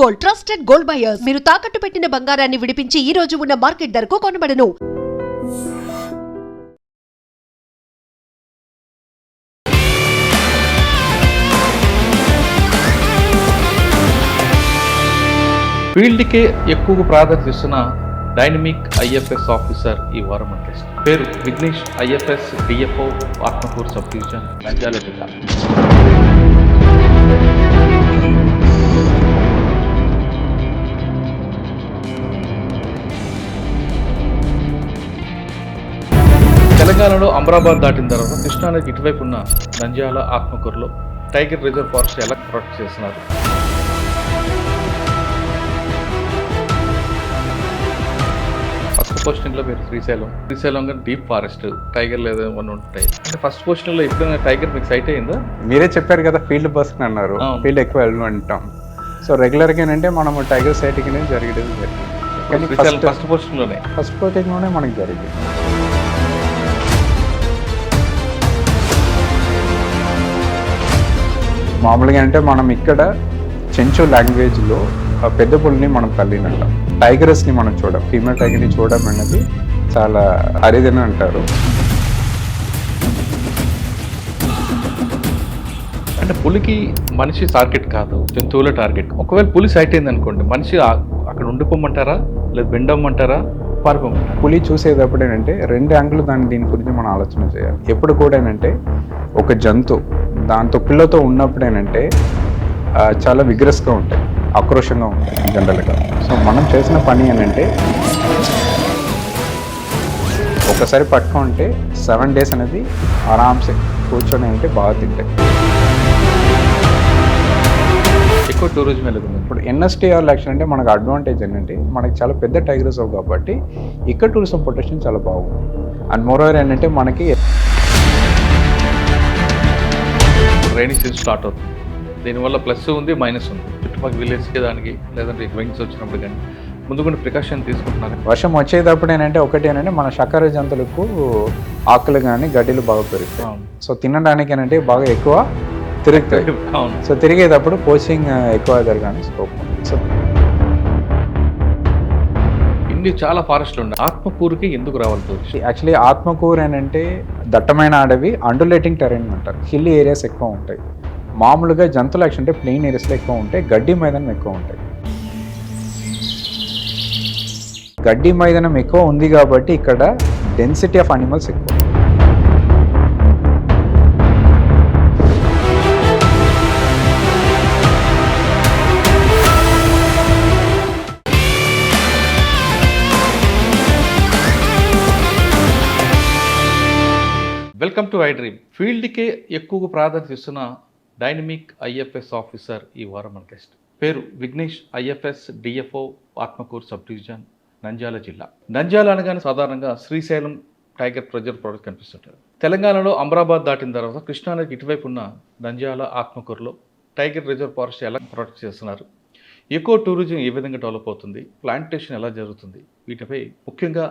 Gold, trusted gold buyers. మీరు తాకట్టు పెట్టిన బంగారాన్ని విడిపించి ఈ రోజు ఉన్న మార్కెట్ ధరకు కొనబడను. ఫీల్డ్కే ఎక్కువ ప్రాధాన్యత ఇస్తున్న డైనమిక్ ఐఎఫ్ఎస్ ఆఫీసర్ ఈ వారం మన గెస్ట్. పేరు Vignesh, IFS DFO, Atmakur sub division, Nandyal జిల్లా. తెలంగాణలో అమరాబాద్ దాటిన తర్వాత కృష్ణానదికి ఇటువైపు ఉన్న నంద్యాల, ఆత్మకూరులో టైగర్ రిజర్వ్ ఫారెస్ట్ ఎలా ప్రొటెక్ట్ చేస్తున్నారు? ఫస్ట్ పోస్టింగ్లో మీరు శ్రీశైలం కానీ డీప్ ఫారెస్ట్ టైగర్ లేదా ఏమన్నా ఉంటాయి. అంటే ఫస్ట్ పోస్టింగ్లో ఎప్పుడైనా టైగర్ మీకు సైట్ అయిందా? మీరే చెప్పారు కదా ఫీల్డ్ పర్సన్ అన్నారు, ఫీల్డ్ ఎక్కువ వెళ్ళమంటాం. సో రెగ్యులర్గా ఏంటంటే మనము టైగర్ సైటింగ్ అనేది జరిగింది. ఫస్ట్ పోస్టింగ్లోనే మనకి జరిగింది. మామూలుగా అంటే మనం ఇక్కడ చెంచు లాంగ్వేజ్లో పెద్ద పులిని మనం తల్లిని అంటాం. టైగరస్ని మనం చూడం, ఫీమేల్ టైగర్ని చూడడం అనేది చాలా అరిదని అంటారు. అంటే పులికి మనిషి టార్గెట్ కాదు, జంతువుల టార్గెట్. ఒకవేళ పులి సైట్ అయింది అనుకోండి, మనిషి అక్కడ ఉండిపోమంటారా లేదా బెండమ్మంటారా, పారిపోమంటారా? పులి చూసేటప్పుడు ఏంటంటే రెండు యాంగిల్ దీని గురించి మనం ఆలోచన చేయాలి. ఎప్పుడు కూడా ఏంటంటే ఒక జంతువు దాంతో పిల్లతో ఉన్నప్పుడు ఏంటంటే చాలా విగ్రస్గా ఉంటాయి, ఆక్రోషంగా ఉంటాయి జనరల్గా. సో మనం చేసిన పని ఏంటంటే ఒకసారి పట్టుకుంటే 7 days అనేది ఆరామ్సే కూర్చొని అంటే బాగా తింటాయి. ఎక్కువ టూరిజం వెళ్తుంది. ఇప్పుడు ఎన్ఎస్టీఆర్ యాక్షన్ అంటే మనకు అడ్వాంటేజ్ ఏంటంటే మనకి చాలా పెద్ద టైగర్స్ కాబట్టి ఇక్కడ టూరిజం ప్రొటెక్షన్ చాలా బాగుంది. అండ్ మోరోవర్ ఏంటంటే మనకి రైనీ సీజన్ స్టార్ట్ అవుతుంది. దీనివల్ల ప్లస్ ఉంది, మైనస్ ఉంది. చుట్టుపక్కల విలేజ్కి దానికి లేదంటే విండ్స్ వచ్చినప్పుడు కానీ ముందు కొన్ని ప్రికాషన్ తీసుకుంటున్నారు. వర్షం వచ్చేటప్పుడు ఏంటంటే ఒకటి ఏంటంటే మన శాకాహార జంతువులకు ఆకులు కానీ గడ్డిలు బాగా పెరుగుతాయి. సో తినడానికి ఏంటంటే బాగా ఎక్కువ తిరుగుతాయి. సో తిరిగేటప్పుడు పోచింగ్ ఎక్కువ జరగానే స్కోప్ ఉంది. సో ఇన్ని చాలా ఫారెస్ట్లు ఉన్నాయి. ఆత్మకూరుకి ఎందుకు రావాలి? యాక్చువల్లీ ఆత్మకూరు ఏంటంటే దట్టమైన అడవి, అండులేటింగ్ టెరైన్ అంటారు. హిల్ ఏరియాస్ ఎక్కువ ఉంటాయి. మామూలుగా జంతువుల యాక్షన్ అంటే ప్లెయిన్ ఏరియాస్లో ఎక్కువ ఉంటాయి, గడ్డి మైదానం ఎక్కువ ఉంటాయి. గడ్డి మైదానం ఎక్కువ ఉంది కాబట్టి ఇక్కడ డెన్సిటీ ఆఫ్ అనిమల్స్ ఎక్కువ. Welcome to I dream. ఫీల్డ్కే ఎక్కువ ప్రాధాన్యత ఇస్తున్న డైనమిక్ ఐఎఫ్ఎస్ ఆఫీసర్ ఈ వారం మన గెస్ట్. పేరు Vignesh, IFS DFO, Atmakur sub division, Nandyal జిల్లా. నంద్యాల అనగానే సాధారణంగా శ్రీశైలం టైగర్ రిజర్వ్ ఫారెస్ట్ కనిపిస్తుంటారు. తెలంగాణలో అమరాబాద్ దాటిన తర్వాత కృష్ణానదికి ఇటువైపు ఉన్న నంద్యాల, ఆత్మకూరులో టైగర్ రిజర్వ్ ఫారెస్ట్ ఎలా ప్రొటెక్ట్ చేస్తున్నారు? ఎకో టూరిజం ఏ విధంగా డెవలప్ అవుతుంది? ప్లాంటేషన్ ఎలా జరుగుతుంది? వీటిపై ముఖ్యంగా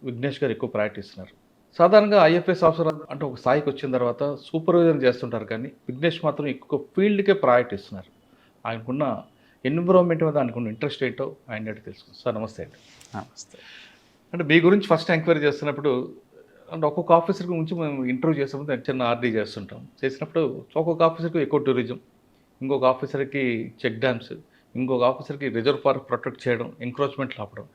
విఘ్నేష్ గారు ఎక్కువ ప్రయారిటీ ఇస్తున్నారు. సాధారణంగా ఐఎఫ్ఎస్ ఆఫీసర్ అంటే ఒక స్థాయికి వచ్చిన తర్వాత సూపర్వైజర్ చేస్తుంటారు, కానీ విఘ్నేష్ మాత్రం ఎక్కువ ఫీల్డ్కే ప్రయారిటీ ఇస్తున్నారు. ఆయనకున్న ఎన్విరాన్మెంట్ మీద ఆయనకున్న ఇంట్రెస్ట్ ఏంటో ఆయన తెలుసుకుంటాం. సార్ నమస్తే అండి. నమస్తే. అంటే మీ గురించి ఫస్ట్ ఎంక్వైరీ చేస్తున్నప్పుడు అంటే ఒక్కొక్క ఆఫీసర్ గురించి మేము ఇంటర్వ్యూ చేసినప్పుడు చిన్న ఆర్డీ చేసినప్పుడు ఒక్కొక్క ఆఫీసర్కి ఎక్కువ టూరిజం, ఇంకొక ఆఫీసర్కి చెక్ డ్యామ్స్, ఇంకొక ఆఫీసర్కి రిజర్వ్ ఫారెస్ట్ ప్రొటెక్ట్ చేయడం, ఎంక్రోచ్మెంట్లు ఆపడం.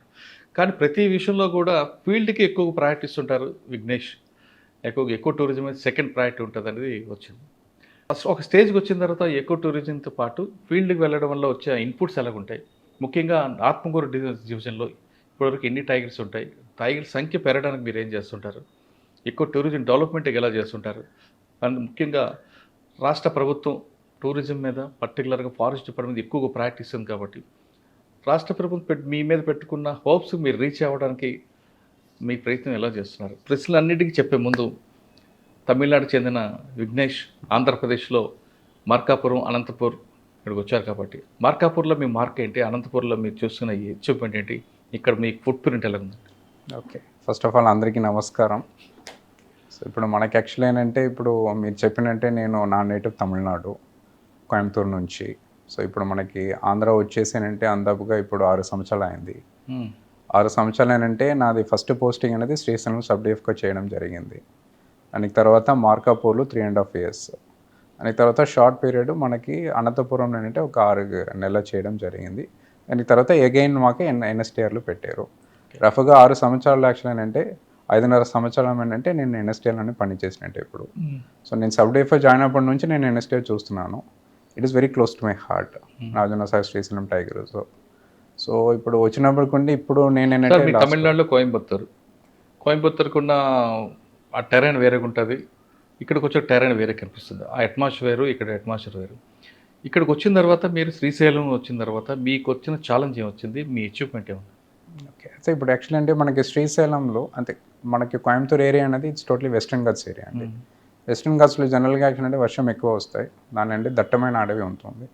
కానీ ప్రతి విషయంలో కూడా ఫీల్డ్కి ఎక్కువ ప్రయారిటీ ఇస్తుంటారు విఘ్నేష్. ఎక్కువ టూరిజం అనేది సెకండ్ ప్రయారిటీ ఉంటుంది అనేది వచ్చింది. ఫస్ట్ ఒక స్టేజ్కి వచ్చిన తర్వాత ఎక్కువ టూరిజంతో పాటు ఫీల్డ్కి వెళ్ళడం వల్ల వచ్చే ఇన్పుట్స్ ఎలాగుంటాయి? ముఖ్యంగా ఆత్మకూరు డివిజన్లో ఇప్పటివరకు ఎన్ని టైగర్స్ ఉంటాయి? టైగర్ సంఖ్య పెరగడానికి మీరు ఏం చేస్తుంటారు? ఎక్కువ టూరిజం డెవలప్మెంట్ ఎలా చేస్తుంటారు? అండ్ ముఖ్యంగా రాష్ట్ర ప్రభుత్వం టూరిజం మీద పర్టికులర్గా ఫారెస్ట్ డిపార్ట్మెంట్ ఎక్కువగా ప్రయారిటీ ఇస్తుంది కాబట్టి రాష్ట్ర ప్రభుత్వం మీ మీద పెట్టుకున్న హోప్స్ మీరు రీచ్ అవ్వడానికి మీ ప్రయత్నం ఎలా చేస్తున్నారు? ప్రశ్నలన్నిటికీ చెప్పే ముందు తమిళనాడు చెందిన విఘ్నేష్ ఆంధ్రప్రదేశ్లో మార్కాపురం, అనంతపూర్ ఇక్కడికి వచ్చారు కాబట్టి మార్కాపూర్లో మీ మార్క్ ఏంటి? అనంతపూర్లో మీరు చూస్తున్న ఈ అచీవ్మెంట్ ఏంటి? ఇక్కడ మీ ఫుట్ ప్రింట్ ఎలా ఉంది? ఓకే, ఫస్ట్ ఆఫ్ ఆల్ అందరికీ నమస్కారం. సో ఇప్పుడు మనకి యాక్చువల్లీ ఏంటంటే ఇప్పుడు మీరు చెప్పినట్టే నేను నా నేటివ్ తమిళనాడు, కోయంబత్తూరు నుంచి సో ఇప్పుడు మనకి ఆంధ్ర వచ్చేసానంటే అందాపుగా ఇప్పుడు 6 సంవత్సరాలు అయింది. మ్మ్. 6 సంవత్సరాలు ఏంటంటే నాది ఫస్ట్ పోస్టింగ్ అనేది శ్రీశైలం సబ్ డిఎఫ్గా చేయడం జరిగింది. దానికి తర్వాత మార్కాపూర్లో 3.5 years. దానికి తర్వాత షార్ట్ పీరియడ్ మనకి అనంతపురంలో ఏంటంటే ఒక 6 నెలలు చేయడం జరిగింది. దానికి తర్వాత అగైన్ మాకు ఎన్ఎస్టీఆర్లో పెట్టారు. రఫ్గా 6 సంవత్సరాలు యాక్చువల్ ఏంటంటే 5.5 సంవత్సరాలు ఏంటంటే నేను ఎన్ఎస్టీఆర్లోనే పనిచేసినట్టు ఇప్పుడు. సో నేను సబ్ డిఎఫ్గా జాయిన్ అయినప్పటి నుంచి నేను ఎన్ఎస్టీఆర్ చూస్తున్నాను. It is very close to my heart, Nagarjuna Sagar Srisailam tiger. So ఇప్పుడు వచ్చినప్పటికంటే ఇప్పుడు నేను సార్ ఏంటంటే మీ తమిళనాడులో కోయంబత్తూరుకున్న ఆ టెరైన్ వేరేగా ఉంటుంది, ఇక్కడికి వచ్చే టెరైన్ వేరే కనిపిస్తుంది. ఆ అట్మాస్ఫియర్ ఇక్కడ అట్మాస్ఫియర్ వేరు. ఇక్కడికి వచ్చిన తర్వాత మీరు శ్రీశైలం వచ్చిన తర్వాత మీకు వచ్చిన ఛాలెంజ్ ఏమొచ్చింది, మీ అచీవ్మెంట్ ఏముంది? ఓకే. సో ఇప్పుడు యాక్చువల్లీ అంటే మనకి శ్రీశైలంలో అంటే మనకి కోయంబత్తూర్ ఏరియా అనేది it's totally western Ghats area అండి. వెస్టర్న్ ఘాట్స్లో జనరల్గా యాక్చువల్ అంటే వర్షం ఎక్కువ వస్తాయి, దాని అంటే దట్టమైన అడవి ఉంటుంది.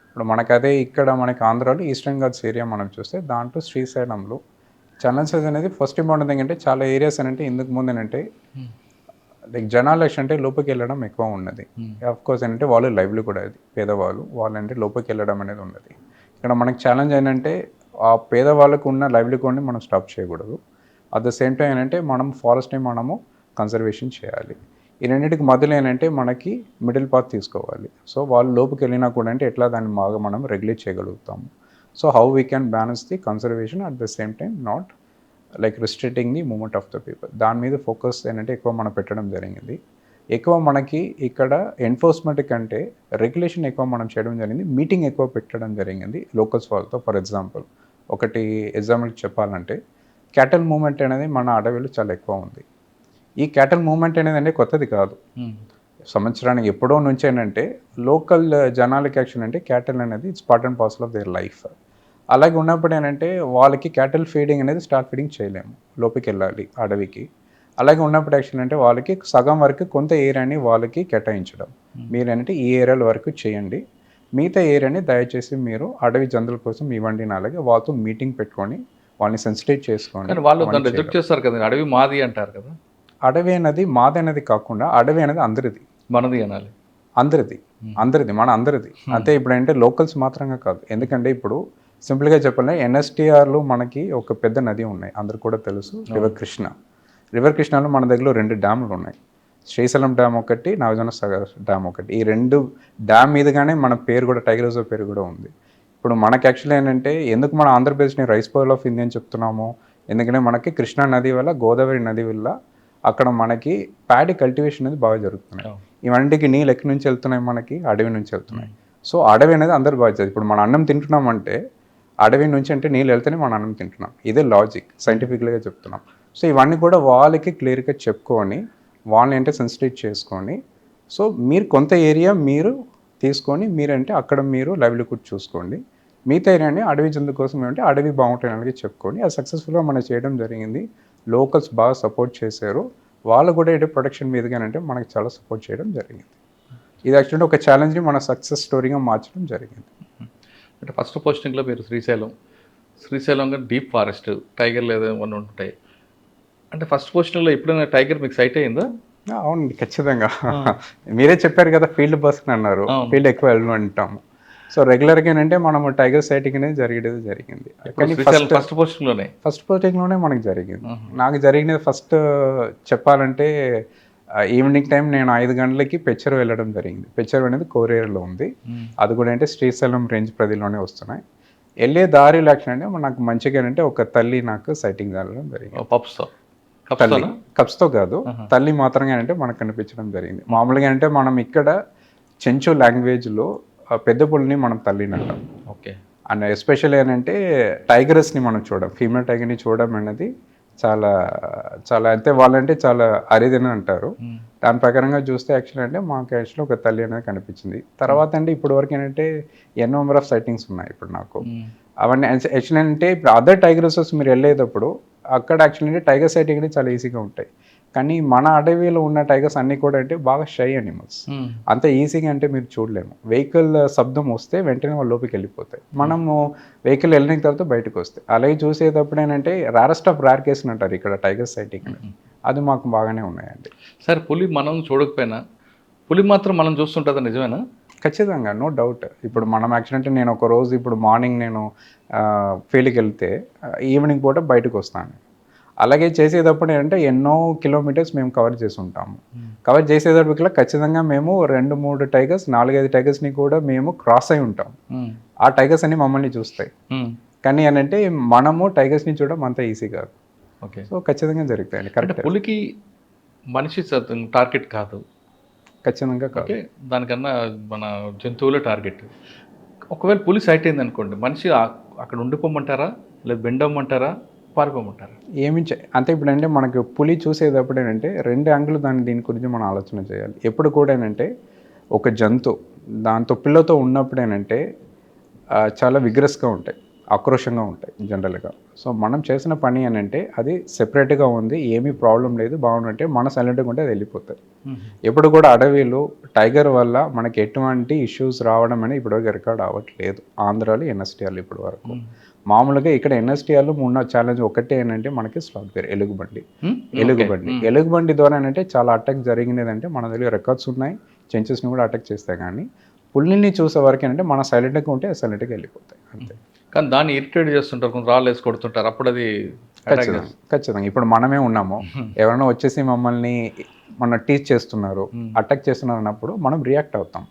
ఇప్పుడు మనకు అదే ఇక్కడ మనకి ఆంధ్రాలో ఈస్టర్న్ ఘాట్స్ ఏరియా మనం చూస్తే దాంట్లో శ్రీశైలంలో ఛాలెంజెస్ అనేది ఫస్ట్ ఇంపార్టెంట్ థింగ్ అంటే చాలా ఏరియాస్ అంటే ఇందుకు ముందు ఏంటంటే లైక్ జనాలు అంటే లోపలికి వెళ్ళడం ఎక్కువ ఉన్నది. ఆఫ్ కోర్స్ ఏంటంటే వాళ్ళు లైవ్లీ కూడా అది పేదవాళ్ళు వాళ్ళంటే లోపలికి వెళ్ళడం అనేది ఉన్నది. ఇక్కడ మనకి ఛాలెంజ్ ఏంటంటే ఆ పేదవాళ్ళకు ఉన్న లైవ్లీహుడ్ని మనం స్టాప్ చేయకూడదు. అట్ ద సేమ్ టైం ఏంటంటే మనం ఫారెస్ట్ని మనము కన్సర్వేషన్ చేయాలి. ఈ రెండింటికి మధ్యలో ఏంటంటే మనకి మిడిల్ పాత్ తీసుకోవాలి. సో వాళ్ళు లోపుకి వెళ్ళినా కూడా అంటే ఎట్లా దాన్ని బాగా మనం రెగ్యులేట్ చేయగలుగుతాము. So how we can balance the conservation at the same time not like restricting the movement of the people. దాని మీద ఫోకస్ ఏంటంటే ఎక్కువ మనం పెట్టడం జరిగింది. ఎక్కువ మనకి ఇక్కడ ఎన్ఫోర్స్మెంట్ కంటే రెగ్యులేషన్ ఎక్కువ మనం చేయడం జరిగింది. మీటింగ్ ఎక్కువ పెట్టడం జరిగింది లోకల్స్ వాళ్ళతో. ఫర్ ఎగ్జాంపుల్ ఒకటి ఎగ్జాంపుల్ చెప్పాలంటే క్యాటల్ మూమెంట్ అనేది మన అడవిలో చాలా ఎక్కువ ఉంది. ఈ క్యాటల్ మూమెంట్ అనేది అంటే కొత్తది కాదు, సంవత్సరానికి ఎప్పుడో నుంచి ఏంటంటే లోకల్ జనాలకి యాక్షన్ అంటే క్యాటల్ అనేది it's part and parcel of their life. అలాగే ఉన్నప్పుడు ఏంటంటే వాళ్ళకి క్యాటల్ ఫీడింగ్ అనేది స్టార్ట్ ఫీడింగ్ చేయలేము, లోపలికి వెళ్ళాలి అడవికి. అలాగే ఉన్నప్పుడు యాక్చువల్ అంటే వాళ్ళకి సగం వరకు కొంత ఏరియాని వాళ్ళకి కేటాయించడం, మీరు ఏంటంటే ఈ ఏరియాల వరకు చేయండి, మిగతా ఏరియాని దయచేసి మీరు అడవి జంతువుల కోసం ఇవ్వండి. అలాగే వాళ్ళతో మీటింగ్ పెట్టుకొని వాళ్ళని సెన్సిటైజ్ చేసుకోండి. వాళ్ళు దాన్ని రిజెక్ట్ చేస్తారు కదా, అడవి మాది అంటారు కదా. అడవి అనేది మాది అనేది కాకుండా అడవి అనేది అందరిది, మనది అనాలి, అందరిది మన అందరిది. అంతే ఇప్పుడు అంటే లోకల్స్ మాత్రంగా కాదు. ఎందుకంటే ఇప్పుడు సింపుల్గా చెప్పాలంటే ఎన్ఎస్టీఆర్లో మనకి ఒక పెద్ద నది ఉన్నాయి, అందరు కూడా తెలుసు, రివర్ కృష్ణలో మన దగ్గర 2 డ్యాములు ఉన్నాయి. శ్రీశైలం డ్యామ్ ఒకటి, నాగార్జున సాగర్ డ్యామ్ ఒకటి. ఈ 2 డ్యామ్ మీదుగానే మన పేరు కూడా టైగర్ రిజర్వ్ పేరు కూడా ఉంది. ఇప్పుడు మనకి యాక్చువల్లీ ఏంటంటే ఎందుకు మన ఆంధ్రప్రదేశ్ని రైస్ పౌల్ ఆఫ్ ఇండియా అని చెప్తున్నాము, ఎందుకంటే మనకి కృష్ణా నది వల్ల గోదావరి నది వల్ల అక్కడ మనకి ప్యాడీ కల్టివేషన్ అనేది బాగా జరుగుతున్నాయి. ఇవన్నిటికి నీళ్ళు ఎక్కడి నుంచి వెళ్తున్నాయి, మనకి అడవి నుంచి వెళ్తున్నాయి. సో అడవి అనేది అందరు బాగా, ఇప్పుడు మన అన్నం తింటున్నామంటే అడవి నుంచి అంటే నీళ్ళు వెళ్తేనే మన అన్నం తింటున్నాం. ఇదే లాజిక్, సైంటిఫిక్గా చెప్తున్నాం. సో ఇవన్నీ కూడా వాళ్ళకి క్లియర్గా చెప్పుకొని వాళ్ళని అంటే సెన్సిటైజ్ చేసుకొని, సో మీరు కొంత ఏరియా మీరు తీసుకొని మీరంటే అక్కడ మీరు లైవ్లీహుడ్ చూసుకోండి, మిగతా ఏరియాని అడవి జంతు కోసం ఏమంటే అడవి బాగుంటాయని చెప్పుకొని అది సక్సెస్ఫుల్గా మనం చేయడం జరిగింది. లోకల్స్ బాగా సపోర్ట్ చేశారు, వాళ్ళు కూడా ఏంటంటే ప్రొటెక్షన్ మీదుగానంటే మనకి చాలా సపోర్ట్ చేయడం జరిగింది. ఇది యాక్చువల్లీ ఒక ఛాలెంజ్ని మన సక్సెస్ స్టోరీగా మార్చడం జరిగింది. అంటే ఫస్ట్ పోస్టింగ్లో మీరు శ్రీశైలంగా డీప్ ఫారెస్ట్ టైగర్లు ఏమైనా ఉంటాయి అంటే ఫస్ట్ పోస్టింగ్లో ఎప్పుడైనా టైగర్ మీకు సైట్ అయిందా? అవునండి, ఖచ్చితంగా. మీరే చెప్పారు కదా ఫీల్డ్ పర్సన్ అన్నారు, ఫీల్డ్ ఎక్కువ వెళ్ళమంటాము. సో రెగ్యులర్గా ఏంటంటే మనం టైగర్ సైటింగ్ అనేది జరిగింది. కానీ ఫస్ట్ పోస్టింగ్లోనే మనకి జరిగింది. నాకు జరిగినది ఫస్ట్ చెప్పాలంటే ఈవినింగ్ టైం నేను 5 గంటలకి పెచ్చరు వెళ్ళడం జరిగింది. పెచ్చరు అనేది కోరేరులో ఉంది, అది కూడా అంటే శ్రీశైలం రేంజ్ పరిధిలోనే వస్తున్నాయి. వెళ్ళే దారిలో యాక్షన్ అంటే నాకు మంచిగా అంటే ఒక తల్లి నాకు సైటింగ్ జరగడం జరిగింది. కప్స్తో కాదు, తల్లి మాత్రమే అంటే మనకు కనిపించడం జరిగింది. మామూలుగా అంటే మనం ఇక్కడ చెంచు లాంగ్వేజ్లో పెద్ద పుల్లిని మనం తల్లిని అంటాం. ఓకే. అండ్ ఎస్పెషల్లీ ఏంటంటే టైగర్స్ని మనం ఫీమేల్ టైగర్ని చూడడం అనేది చాలా చాలా అంటే వాళ్ళంటే చాలా అరిదని అంటారు. దాని ప్రకారంగా చూస్తే యాక్చువల్ అంటే మాకు యాక్చువల్లీ ఒక తల్లి అనేది కనిపించింది. తర్వాత అంటే ఇప్పుడు వరకు ఏంటంటే ఎన్నో నెంబర్ ఆఫ్ సైటింగ్స్ ఉన్నాయి ఇప్పుడు నాకు. అవన్నీ యాక్చువల్లీ అంటే ఇప్పుడు అదర్ టైగర్ రిజర్వ్స్ మీరు వెళ్ళేటప్పుడు అక్కడ యాక్చువల్లీ టైగర్ సైటింగ్ అనేది చాలా ఈజీగా ఉంటాయి. కానీ మన అడవిలో ఉన్న టైగర్స్ అన్నీ కూడా అంటే బాగా షై అనిమల్స్, అంత ఈజీగా అంటే మీరు చూడలేము. వెహికల్ శబ్దం వస్తే వెంటనే వాళ్ళ లోపలికి వెళ్ళిపోతాయి, మనము వెహికల్ వెళ్ళిన తర్వాత బయటకు వస్తాయి. అలాగే చూసేటప్పుడు ఏంటంటే రేరెస్ట్ ఆఫ్ రేర్ కేసులు అంటారు ఇక్కడ టైగర్ సైటింగ్, అది మాకు బాగానే ఉన్నాయండి. సార్ పులి మనం చూడకపోయినా పులి మాత్రం మనం చూస్తుంటుందా, నిజమేనా? ఖచ్చితంగా, నో డౌట్. ఇప్పుడు మనం యాక్చువల్ నేను ఒక రోజు ఇప్పుడు మార్నింగ్ నేను ఫీల్డ్కి వెళ్తే ఈవినింగ్ పూట బయటకు వస్తాను. అలాగే చేసేటప్పుడు ఏంటంటే ఎన్నో కిలోమీటర్స్ మేము కవర్ చేసి ఉంటాము. కవర్ చేసేటప్పటికల్లా ఖచ్చితంగా మేము 2-3 టైగర్స్ 4-5 టైగర్స్ని కూడా మేము క్రాస్ అయి ఉంటాం. ఆ టైగర్స్ అన్ని మమ్మల్ని చూస్తాయి. కానీ ఏంటంటే మనము టైగర్స్ని చూడడం అంత ఈజీ కాదు. ఓకే. సో ఖచ్చితంగా జరుగుతాయండి. అంటే కరెక్ట్. పులికి మనిషి టార్గెట్ కాదు. ఖచ్చితంగా కాదు. ఓకే, దానికన్నా మన జంతువులే టార్గెట్. ఒకవేళ పులి సైట్ అయింది అనుకోండి, మనిషి అక్కడ ఉండిపోమంటారా, లేదా బెండమ్మంటారా, పారిపోమంటారా? అంటే ఇప్పుడు అంటే మనకు పులి చూసేటప్పుడు ఏంటంటే 2 యాంగిల్ దీని గురించి మనం ఆలోచన చేయాలి. ఎప్పుడు కూడా ఏంటంటే ఒక జంతువు దాంతో పిల్లతో ఉన్నప్పుడు ఏంటంటే చాలా విగ్రస్గా ఉంటాయి, ఆక్రోషంగా ఉంటాయి జనరల్గా. సో మనం చేసిన పని ఏంటంటే అది సెపరేట్గా ఉంది, ఏమీ ప్రాబ్లం లేదు, బాగుందంటే మన సైలెంట్గా ఉంటే అది వెళ్ళిపోతుంది. ఎప్పుడు కూడా అడవిలో టైగర్ వల్ల మనకి ఎటువంటి ఇష్యూస్ రావడం అనేది ఇప్పటివరకు రికార్డ్ అవ్వట్లేదు ఆంధ్రాలో, ఎన్ఎస్టీఆర్లో ఇప్పటి వరకు. మామూలుగా ఇక్కడ ఎన్ఎస్టీఆర్లో ఉన్న ఛాలెంజ్ ఒకటే ఏంటంటే మనకి స్లాట్ బేర్, ఎలుగుబండి ద్వారా ఏంటంటే చాలా అటాక్ జరిగినదంటే మన దగ్గర రికార్డ్స్ ఉన్నాయి, చెంచెస్ని కూడా అటాక్ చేస్తాయి. కానీ పుల్లిని చూసే వరకు ఏంటంటే మన సైలెంట్గా ఉంటే సైలెంట్గా వెళ్ళిపోతాయి అంతే. కానీ దాన్ని ఇరిటేట్ చేస్తుంటారు, కొంచెం రాళ్ళు వేసి కొడుతుంటారు, అప్పుడు అది ఖచ్చితంగా ఇప్పుడు మనమే ఉన్నాము, ఎవరైనా వచ్చేసి మమ్మల్ని టీచ్ చేస్తున్నారు, అటాక్ చేస్తున్నారు అన్నప్పుడు మనం రియాక్ట్ అవుతాం.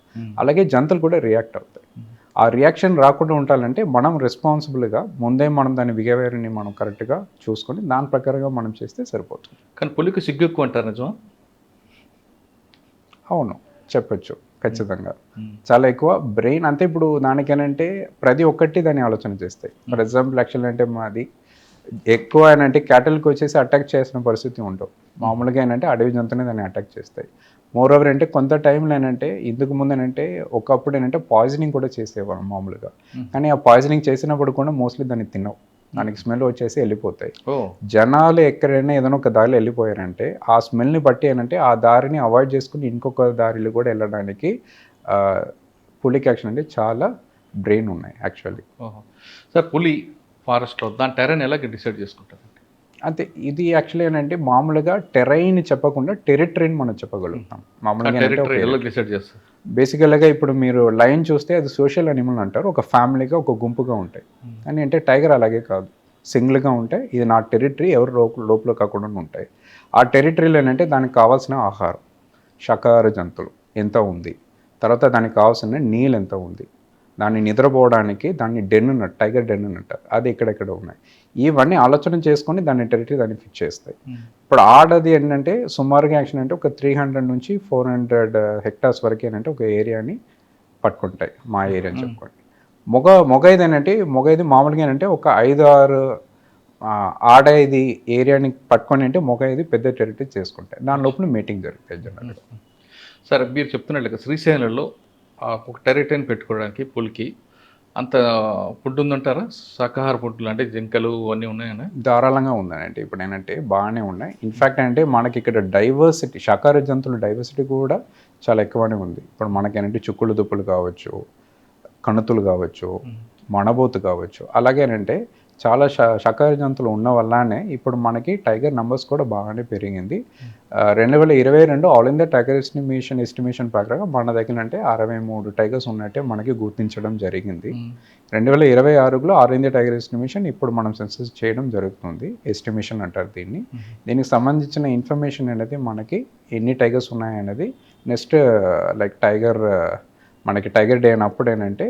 అలాగే జంతువులు కూడా రియాక్ట్ అవుతాయి. ఆ రియాక్షన్ రాకుండా ఉండాలంటే మనం రెస్పాన్సిబుల్గా ముందే మనం దాని బిహేవియర్ని మనం కరెక్ట్గా చూసుకొని దాని ప్రకారంగా మనం చేస్తే సరిపోతుంది. కానీ పులికి సిగ్గు ఎక్కువ అంటారు, నిజమా? అవును, చెప్పచ్చు. ఖచ్చితంగా చాలా ఎక్కువ బ్రెయిన్. అంతే ఇప్పుడు దానికేనంటే ప్రతి ఒక్కటి దాన్ని ఆలోచన చేస్తాయి. ఫర్ ఎగ్జాంపుల్ యాక్చువల్ అంటే మాది ఎక్కువ ఏంటంటే క్యాటిల్కి వచ్చేసి అటాక్ చేసిన పరిస్థితి ఉండవు. మామూలుగా ఏంటంటే అడవి జంతువుని దాన్ని అటాక్ చేస్తాయి. మోర్ ఓవర్ అంటే కొంత టైంలో ఏంటంటే ఇందుకు ముందు ఏంటంటే ఒకప్పుడు ఏంటంటే పాయిజనింగ్ కూడా చేసేవాళ్ళం మామూలుగా. కానీ ఆ పాయిజనింగ్ చేసినప్పుడు కూడా మోస్ట్లీ దాన్ని తినవు, దానికి స్మెల్ వచ్చేసి వెళ్ళిపోతాయి. జనాలు ఎక్కడైనా ఏదైనా ఒక దారిలో వెళ్ళిపోయారంటే ఆ స్మెల్ని బట్టి ఏంటంటే ఆ దారిని అవాయిడ్ చేసుకుని ఇంకొక దారిలో కూడా వెళ్ళడానికి పులికి యాక్షన్ అంటే చాలా బ్రెయిన్ ఉన్నాయి యాక్చువల్లీ. సార్, పులి ఫారెస్ట్లో దాని టెరైన్ ఎలా డిసైడ్ చేసుకుంటారు? అంటే ఇది యాక్చువల్లీ ఏంటంటే మామూలుగా టెరైన్ చెప్పకుండా టెరిటరీని మనం చెప్పగలుగుతాం. మామూలుగా డిసైడ్ చేస్తారు బేసికల్గా ఇప్పుడు మీరు లయన్ చూస్తే అది సోషల్ అనిమల్ అంటారు, ఒక ఫ్యామిలీగా ఒక గుంపుగా ఉంటాయి. కానీ అంటే టైగర్ అలాగే కాదు, సింగిల్గా ఉంటాయి. ఇది నా టెరిటరీ, ఎవరు లోపల కాకుండా ఉంటాయి. ఆ టెరిటరీలో ఏంటంటే దానికి కావాల్సిన ఆహారం, శాకాహార జంతువులు ఎంత ఉంది, తర్వాత దానికి కావాల్సిన నీళ్ళు ఎంత ఉంది, దాన్ని నిద్రపోవడానికి దాన్ని డెన్ ఉన్నట్టు టైగర్ డెన్ అంటారు, అది ఎక్కడెక్కడ ఉన్నాయి. ఇవన్నీ ఆలోచన చేసుకొని దాన్ని టెరిటరీ దాన్ని ఫిక్స్ చేస్తాయి. ఇప్పుడు ఆడది ఏంటంటే సుమారుగా యాక్షన్ అంటే ఒక 300 నుంచి 400 హెక్టార్స్ వరకు ఏంటంటే ఒక ఏరియాని పట్టుకుంటాయి, మా ఏరియా అని చెప్పుకోండి. మొగైది ఏంటంటే మొగైది మామూలుగా ఏంటంటే ఒక 5-6 ఆడైది ఏరియాని పట్టుకొని అంటే మొగైది పెద్ద టెరిటరీ చేసుకుంటాయి, దాని లోపల మీటింగ్ జరుగుతాయి జనరల్గా. సరే, మీరు చెప్తున్నట్లుగా శ్రీశైలంలో ఒక టెరిటరీని పెట్టుకోవడానికి పులికి అంత ఫుడ్ ఉందంటారా? శాకాహార ఫుడ్లు అంటే జింకలు అన్నీ ఉన్నాయన్నా? ధారాళంగా ఉందనంటే ఇప్పుడు ఏంటంటే బాగానే ఉన్నాయి. ఇన్ఫ్యాక్ట్ అంటే మనకి ఇక్కడ డైవర్సిటీ, శాకాహార జంతువుల డైవర్సిటీ కూడా చాలా ఎక్కువనే ఉంది. ఇప్పుడు మనకేంటంటే చుక్కులు దుప్పులు కావచ్చు, కణుతులు కావచ్చు, మణబోతు కావచ్చు, అలాగేనంటే చాలా శాకాహార జంతువులు ఉన్న వల్లనే ఇప్పుడు మనకి టైగర్ నెంబర్స్ కూడా బాగానే పెరిగింది. 2022 ఆల్ ఇండియా టైగర్ ఎస్టిమేషన్ ప్రకారం మన దగ్గర అంటే 63 టైగర్స్ ఉన్నట్టే మనకి గుర్తించడం జరిగింది. 2026లో ఆల్ ఇండియా టైగర్ ఎస్టిమేషన్ ఇప్పుడు మనం సెన్సస్ చేయడం జరుగుతుంది, ఎస్టిమేషన్ అంటారు దీన్ని. దీనికి సంబంధించిన ఇన్ఫర్మేషన్ అనేది మనకి ఎన్ని టైగర్స్ ఉన్నాయనేది నెక్స్ట్ లైక్ మనకి టైగర్ డే అయినప్పుడు ఏంటంటే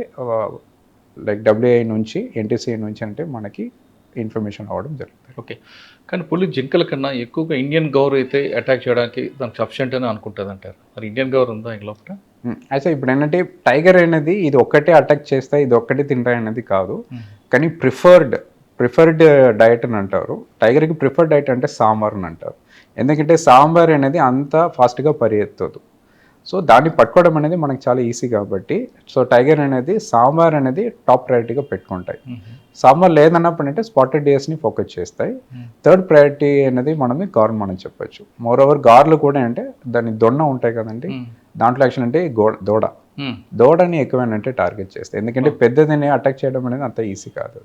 లైక్ WI నుంచి NTCA నుంచి అంటే మనకి ఇన్ఫర్మేషన్ అవ్వడం జరుగుతుంది. ఓకే. కానీ పులి జింకల కన్నా ఎక్కువగా ఇండియన్ గౌర్ అయితే అటాక్ చేయడానికి దానికి సఫిషియెంట్ అని అనుకుంటుంది అంటారు. మరి ఇండియన్ గౌర్ ఉందా ఈ లోపల? అయితే ఇప్పుడు ఏంటంటే టైగర్ అనేది ఇది ఒక్కటే అటాక్ చేస్తాయి, ఇది ఒక్కటే తింటాయి అనేది కాదు. కానీ ప్రిఫర్డ్ డైట్ అని అంటారు. టైగర్కి ప్రిఫర్డ్ డైట్ అంటే సాంబార్ అని అంటారు. ఎందుకంటే సాంబార్ అనేది అంత ఫాస్ట్గా పరిగెత్తదు. సో దాన్ని పట్టుకోవడం అనేది మనకు చాలా ఈజీ కాబట్టి సో టైగర్ అనేది సాంబార్ అనేది టాప్ ప్రయారిటీగా పెట్టుకుంటాయి. సాంబార్ లేదన్నప్పుడు అంటే స్పాటెడ్ డియర్స్ని ఫోకస్ చేస్తాయి. థర్డ్ ప్రయారిటీ అనేది మనం చెప్పొచ్చు. మోర్ ఓవర్ గార్లు కూడా అంటే దాని దొన్న ఉంటాయి కదండి, దాంట్లో యాక్షన్ అంటే దూడని ఎక్కువైనా టార్గెట్ చేస్తాయి. ఎందుకంటే పెద్దదని అటాక్ చేయడం అనేది అంత ఈజీ కాదు.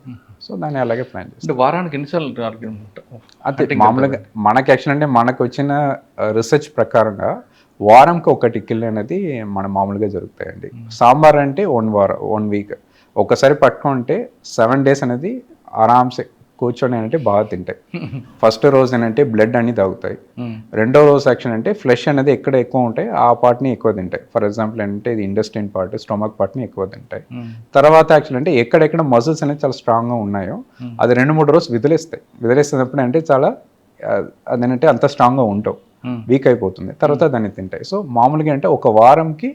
సో దాన్ని అలాగే ప్లాన్ చేస్తాం. వారానికి ఎన్నిసార్లు టార్గెట్? అంటే మామూలుగా మనకి యాక్షన్ అంటే మనకు వచ్చిన రీసెర్చ్ ప్రకారంగా వారంకి ఒకటి కిల్ అనేది మన మామూలుగా జరుగుతాయండి. సాంబార్ అంటే 1 వీక్ ఒకసారి పట్టుకుంటే 7 days అనేది ఆరామ్సే కూర్చొని అంటే బాగా తింటాయి. ఫస్ట్ రోజు ఏంటంటే బ్లడ్ అన్ని తాగుతాయి. రెండో రోజు యాక్షన్ అంటే ఫ్లెష్ అనేది ఎక్కడ ఎక్కువ ఉంటాయి ఆ పార్ట్ని ఎక్కువ తింటాయి. ఫర్ ఎగ్జాంపుల్ ఏంటంటే ఇది ఇండస్ట్రైన్ పార్ట్, స్టొమక్ పార్ట్ని ఎక్కువ తింటాయి. తర్వాత యాక్చువల్ అంటే ఎక్కడెక్కడ మజిల్స్ అనేది చాలా స్ట్రాంగ్గా ఉన్నాయో అది 2-3 రోజు వదిలేస్తున్నప్పుడు అంటే చాలా అదేంటంటే అంత స్ట్రాంగ్గా ఉంటావు, వీక్ అయిపోతుంది, తర్వాత దాన్ని తింటాయి. సో మామూలుగా అంటే ఒక వారంకి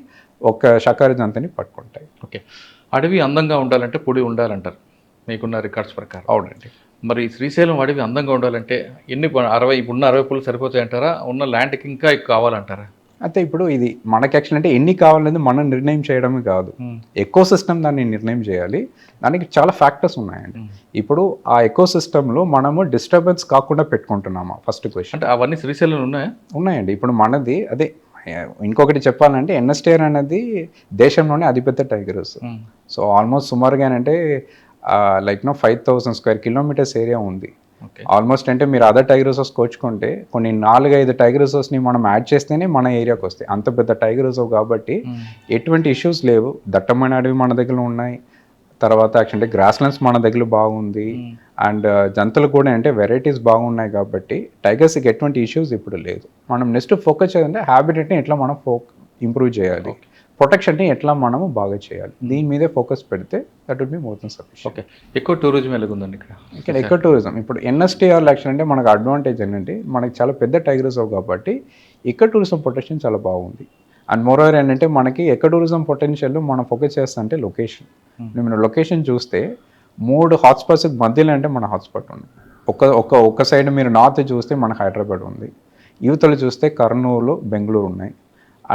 ఒక శాకాహారి జంతుని పట్టుకుంటాయి. ఓకే, అడవి అందంగా ఉండాలంటే పొడి ఉండాలంటారు మీకున్న రికార్డ్స్ ప్రకారం. అవునండి. మరి శ్రీశైలం అడవి అందంగా ఉండాలంటే ఎన్ని 60 పులు సరిపోతాయంటారా? ఉన్న ల్యాండ్కి ఇంకా ఎక్కువ కావాలంటారా? అయితే ఇప్పుడు ఇది మనకి యాక్చువల్ అంటే ఎన్ని కావాలనేది మనం నిర్ణయం చేయడమే కాదు, ఎకో సిస్టమ్ దాన్ని నిర్ణయం చేయాలి. దానికి చాలా ఫ్యాక్టర్స్ ఉన్నాయండి. ఇప్పుడు ఆ ఎకో సిస్టంలో మనము డిస్టర్బెన్స్ కాకుండా పెట్టుకుంటున్నామా ఫస్ట్ క్వశ్చన్. అంటే అవన్నీ శ్రీశైలం ఉన్నాయండి. ఇప్పుడు మనది అదే ఇంకొకటి చెప్పాలంటే ఎన్ఎస్టీఆర్ అనేది దేశంలోనే అతిపెద్ద టైగర్ రిజర్వ్. సో ఆల్మోస్ట్ సుమారుగా అంటే 5,000 square kilometers ఏరియా ఉంది. ఆల్మోస్ట్ అంటే మీరు అదర్ టైగర్ రిజర్వ్స్ కోచుకుంటే కొన్ని 4-5 టైగర్ రిజర్వ్స్ని మనం యాడ్ చేస్తేనే మన ఏరియాకి వస్తాయి. అంత పెద్ద టైగర్ రిజర్వ్ కాబట్టి ఎటువంటి ఇష్యూస్ లేవు. దట్టమైన అడవి మన దగ్గర ఉన్నాయి. తర్వాత యాక్చువల్లీ గ్రాస్ ల్యాండ్స్ మన దగ్గర బాగుంది. అండ్ జంతువులు కూడా అంటే వెరైటీస్ బాగున్నాయి కాబట్టి టైగర్స్కి ఎటువంటి ఇష్యూస్ ఇప్పుడు లేదు. మనం నెక్స్ట్ ఫోకస్ చేయాలంటే హ్యాబిటేట్ని ఎట్లా మనం ఇంప్రూవ్ చేయాలి, ప్రొటెక్షన్ని ఎట్లా మనము బాగా చేయాలి, దీని మీదే ఫోకస్ పెడితే that would be more than sufficient. Okay, ఎక్కువ టూరిజం ఎలాగుందండి ఇక్కడ ఎక్కువ టూరిజం. ఇప్పుడు ఎన్ఎస్టీఆర్ యాక్షన్ అంటే మనకు అడ్వాంటేజ్ ఏంటంటే మనకి చాలా పెద్ద టైగర్ రిజర్వ్ కాబట్టి ఇక్కడ టూరిజం పొటెన్షియల్ చాలా బాగుంది. అండ్ మోరోవర్ ఏంటంటే మనకి ఎక్కడ టూరిజం పొటెన్షియల్ మనం ఫోకస్ చేస్తా అంటే లొకేషన్. మీరు లొకేషన్ చూస్తే 3 హాట్స్పాట్స్ మధ్యలో అంటే మన హాట్స్పాట్ ఉంది. ఒక సైడ్ మీరు నార్త్ చూస్తే మన హైదరాబాద్ ఉంది, యూతలు చూస్తే కర్నూలు, బెంగళూరు ఉన్నాయి.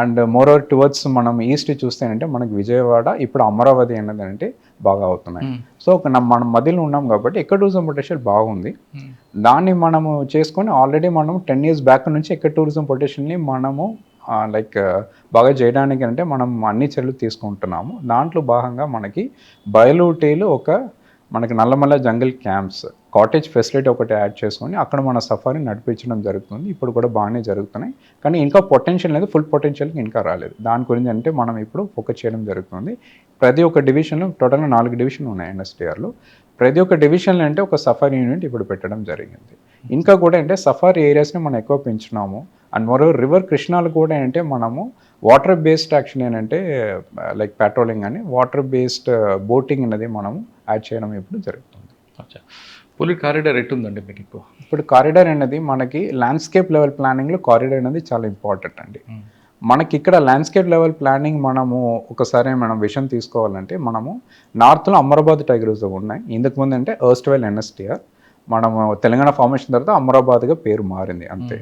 అండ్ మోరోవర్ టువర్డ్స్ మనం ఈస్ట్ చూస్తేనంటే మనకి విజయవాడ, ఇప్పుడు అమరావతి అనేది అంటే బాగా అవుతున్నాయి. సో మనం మధ్యలో ఉన్నాం కాబట్టి ఎక్కడ టూరిజం పొటెన్షియల్ బాగుంది. దాన్ని మనము చేసుకొని ఆల్రెడీ మనం 10 years బ్యాక్ నుంచి ఎక్కడ టూరిజం పొటెన్షియల్ని మనము బాగా చేయడానికి అంటే మనం అన్ని చర్యలు తీసుకుంటున్నాము. దాంట్లో భాగంగా మనకి బయలుటీలు మనకి నల్లమల్ల జంగల్ క్యాంప్స్, కాటేజ్ ఫెసిలిటీ ఒకటి యాడ్ చేసుకొని అక్కడ మన సఫారీ నడిపించడం జరుగుతుంది. ఇప్పుడు కూడా బాగానే జరుగుతున్నాయి, కానీ ఇంకా పొటెన్షియల్ లేదు, ఫుల్ పొటెన్షియల్కి ఇంకా రాలేదు. దాని గురించి అంటే మనం ఇప్పుడు ఫోకస్ చేయడం జరుగుతుంది. ప్రతి ఒక్క డివిజన్లో టోటల్గా 4 డివిజన్లు ఉన్నాయి ఎన్ఎస్టీఆర్లో. ప్రతి ఒక్క డివిజన్లో అంటే ఒక సఫారీ యూనిట్ ఇప్పుడు పెట్టడం జరిగింది. ఇంకా కూడా అంటే సఫారీ ఏరియాస్ని మనం ఎక్కువ పెంచున్నాము. అండ్ మరో రివర్ కృష్ణాలు కూడా అంటే మనము వాటర్ బేస్డ్ యాక్షన్ ఏంటంటే పెట్రోలింగ్ అని వాటర్ బేస్డ్ బోటింగ్ అనేది మనము యాడ్ చేయడం ఇప్పుడు జరుగుతుంది. పులి కారిడార్ ఎట్టుందండి మీకు? ఇప్పుడు కారిడార్ అనేది మనకి ల్యాండ్స్కేప్ లెవెల్ ప్లానింగ్లో కారిడార్ అనేది చాలా ఇంపార్టెంట్ అండి. మనకి ఇక్కడ ల్యాండ్స్కేప్ లెవెల్ ప్లానింగ్ మనము ఒకసారి మనం విషయం తీసుకోవాలంటే మనము నార్త్లో అమరాబాద్ టైగర్ రిజర్వ్ ఉన్నాయి. ఇంతకు ముందు అంటే ఎర్స్ట్వైల్ ఎన్ఎస్టీఆర్, మనము తెలంగాణ ఫార్మేషన్ తర్వాత అమరాబాద్గా పేరు మారింది అంతే.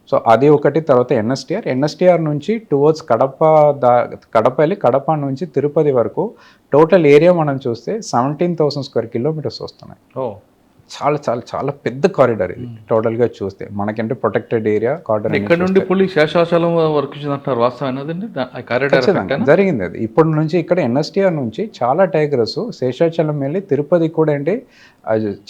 సో అది ఒకటి. తర్వాత ఎన్ఎస్టీఆర్ నుంచి టువర్డ్స్ కడప వెళ్ళి కడప నుంచి తిరుపతి వరకు టోటల్ ఏరియా మనం చూస్తే 17,000 square kilometers వస్తున్నాయి. చాలా చాలా చాలా పెద్ద కారిడార్ ఇది టోటల్గా చూస్తే. మనకంటే ప్రొటెక్టెడ్ ఏరియా కారిడార్. ఇక్కడ నుండి పులి శేషాచలం వరకు జరిగింది అది. ఇప్పటి నుంచి ఇక్కడ ఎన్ఎస్టీఆర్ నుంచి చాలా టైగర్స్ శేషాచలం వెళ్ళి తిరుపతి కూడా అంటే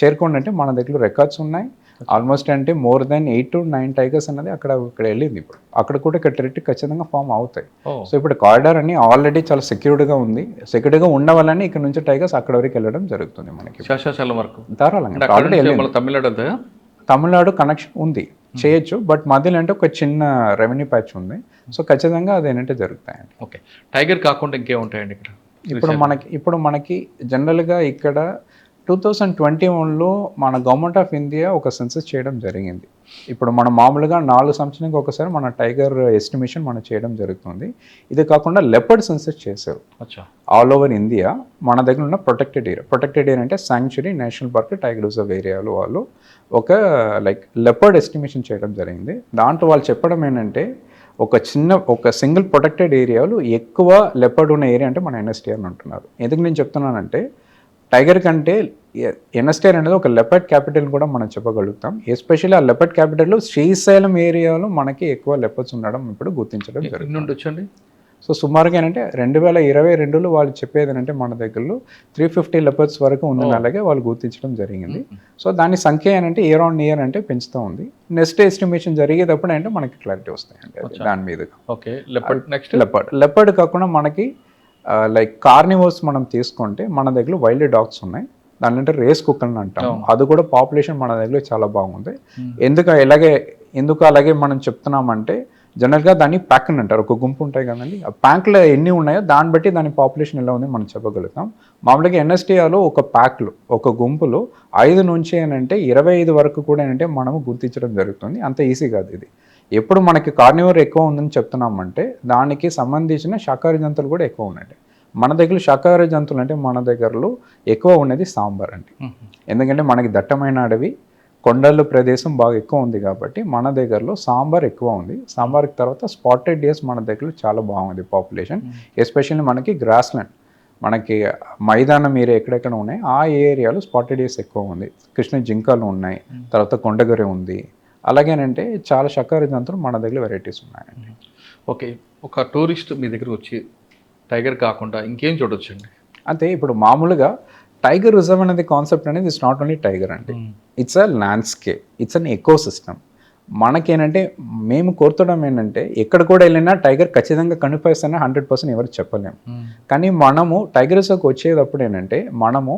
చేరుకోండి అంటే మన దగ్గర రికార్డ్స్ ఉన్నాయి. ఆల్మోస్ట్ అంటే more than 8 to 9 టైగర్స్ అనేది అక్కడ వెళ్ళింది. ఇప్పుడు అక్కడ కూడా ఇక్కడ టెరిటరీ ఖచ్చితంగా ఫామ్ అవుతాయి. సో ఇప్పుడు కారిడార్ అని ఆల్రెడీ చాలా సెక్యూర్డ్గా ఉంది. సెక్యూర్డ్గా ఉన్న వల్లనే ఇక్కడ నుంచి టైగర్స్ అక్కడ వరకు వెళ్ళడం జరుగుతుంది మనకి శేషాచలం వరకు ధారాళంగా. తమిళనాడు కనెక్షన్ ఉంది, చేయొచ్చు, బట్ మధ్యలో అంటే ఒక చిన్న రెవెన్యూ ప్యాచ్ ఉంది. సో ఖచ్చితంగా అది ఏంటంటే జరుగుతాయండి. ఓకే, టైగర్ కాకుండా ఇంకేముంటాయండి ఇక్కడ? ఇప్పుడు మనకి జనరల్గా ఇక్కడ 2021లో మన గవర్నమెంట్ ఆఫ్ ఇండియా ఒక సెన్సస్ చేయడం జరిగింది. ఇప్పుడు మనం మామూలుగా 4 సంవత్సరానికి ఒకసారి మన టైగర్ ఎస్టిమేషన్ మనం చేయడం జరుగుతుంది. ఇది కాకుండా లెపర్డ్ సెన్సస్ చేశారు ఆల్ ఓవర్ ఇండియా. మన దగ్గర ఉన్న ప్రొటెక్టెడ్ ఏరియా అంటే sanctuary, national park, tiger reserve ఏరియాలో వాళ్ళు ఒక లెపర్డ్ ఎస్టిమేషన్ చేయడం జరిగింది. దాంట్లో వాళ్ళు చెప్పడం ఏంటంటే ఒక సింగిల్ ప్రొటెక్టెడ్ ఏరియాలో ఎక్కువ లెపర్డ్ ఉన్న ఏరియా అంటే మన ఎన్ఎస్టీఆర్ అంటున్నారు. ఎందుకు నేను చెప్తున్నానంటే టైగర్ కంటే ఎన్ఎస్టీఆర్ అనేది ఒక లెపర్డ్ క్యాపిటల్ కూడా మనం చెప్పగలుగుతాం. ఎస్పెషల్లీ ఆ లెపర్డ్ క్యాపిటల్లో శ్రీశైలం ఏరియాలో మనకి ఎక్కువ లెపర్డ్స్ ఉండడం ఇప్పుడు గుర్తించడం జరుగుతుంది. సో సుమారుగా ఏంటంటే 2022లో వాళ్ళు చెప్పేది ఏంటంటే మన దగ్గరలో 350 లెపర్డ్స్ వరకు ఉందని అలాగే వాళ్ళు గుర్తించడం జరిగింది. సో దాని సంఖ్య ఏంటంటే ఇయర్ ఆన్ ఇయర్ అంటే పెంచుతూ ఉంది. నెక్స్ట్ ఎస్టిమేషన్ జరిగేటప్పుడు అంటే మనకి క్లారిటీ వస్తాయండి దాని మీద. ఓకే, లెపర్డ్ నెక్స్ట్ లెపర్డ్ కాకుండా మనకి లైక్ కార్నివర్స్ మనం తీసుకుంటే మన దగ్గర వైల్డ్ డాగ్స్ ఉన్నాయి. దాంట్లో రేస్ కుక్కర్ని అంటాం. అది కూడా పాపులేషన్ మన దగ్గర చాలా బాగుంది. ఎందుకు అలాగే మనం చెప్తున్నామంటే జనరల్గా దాన్ని ప్యాక్ అని అంటారు. ఒక గుంపు ఉంటాయి కదండి, ఆ ప్యాక్లో ఎన్ని ఉన్నాయో దాన్ని బట్టి దాని పాపులేషన్ ఎలా ఉంది మనం చెప్పగలుగుతాం. మామూలుగా ఎన్ఎస్టీఆర్లో ఒక ప్యాక్లో ఒక గుంపులో 5 నుంచి ఏంటంటే 25 వరకు కూడా ఏంటంటే మనము గుర్తించడం జరుగుతుంది. అంత ఈజీ కాదు ఇది. ఎప్పుడు మనకి కార్నివర్ ఎక్కువ ఉందని చెప్తున్నామంటే దానికి సంబంధించిన శాకాహార జంతువులు కూడా ఎక్కువ ఉన్నాయి. మన దగ్గర శాకాహార జంతువులు అంటే మన దగ్గరలో ఎక్కువ ఉన్నది సాంబార్ అండి. ఎందుకంటే మనకి దట్టమైన అడవి, కొండల ప్రదేశం బాగా ఎక్కువ ఉంది కాబట్టి మన దగ్గరలో సాంబార్ ఎక్కువ ఉంది. సాంబార్కి తర్వాత స్పాటెడ్ డియర్స్ మన దగ్గర చాలా బాగుంది పాపులేషన్. ఎస్పెషల్లీ మనకి గ్రాస్ ల్యాండ్, మనకి మైదానం ఏరియా ఎక్కడెక్కడ ఉన్నాయి ఆ ఏరియాలో స్పాటెడ్ డియర్స్ ఎక్కువ ఉంది. కృష్ణ జింకలు ఉన్నాయి, తర్వాత కొండగొర్రె ఉంది. అలాగేనంటే చాలా శాకాహార జంతువులు మన దగ్గర వెరైటీస్ ఉన్నాయండి. ఓకే, ఒక టూరిస్ట్ మీ దగ్గరకు వచ్చి టైగర్ కాకుండా ఇంకేం చూడొచ్చండి? అంటే ఇప్పుడు మామూలుగా టైగర్ రిజర్వ్ అనేది కాన్సెప్ట్ అనేది ఇట్స్ నాట్ ఓన్లీ టైగర్ అండి, it's a landscape, it's an eco system. మనకేంటంటే మేము కోరుతడం ఏంటంటే ఎక్కడ కూడా వెళ్ళినా టైగర్ ఖచ్చితంగా కనిపిస్తానే 100% ఎవరు చెప్పలేము. కానీ మనము టైగర్ రిజర్వ్కి వచ్చేటప్పుడు ఏంటంటే మనము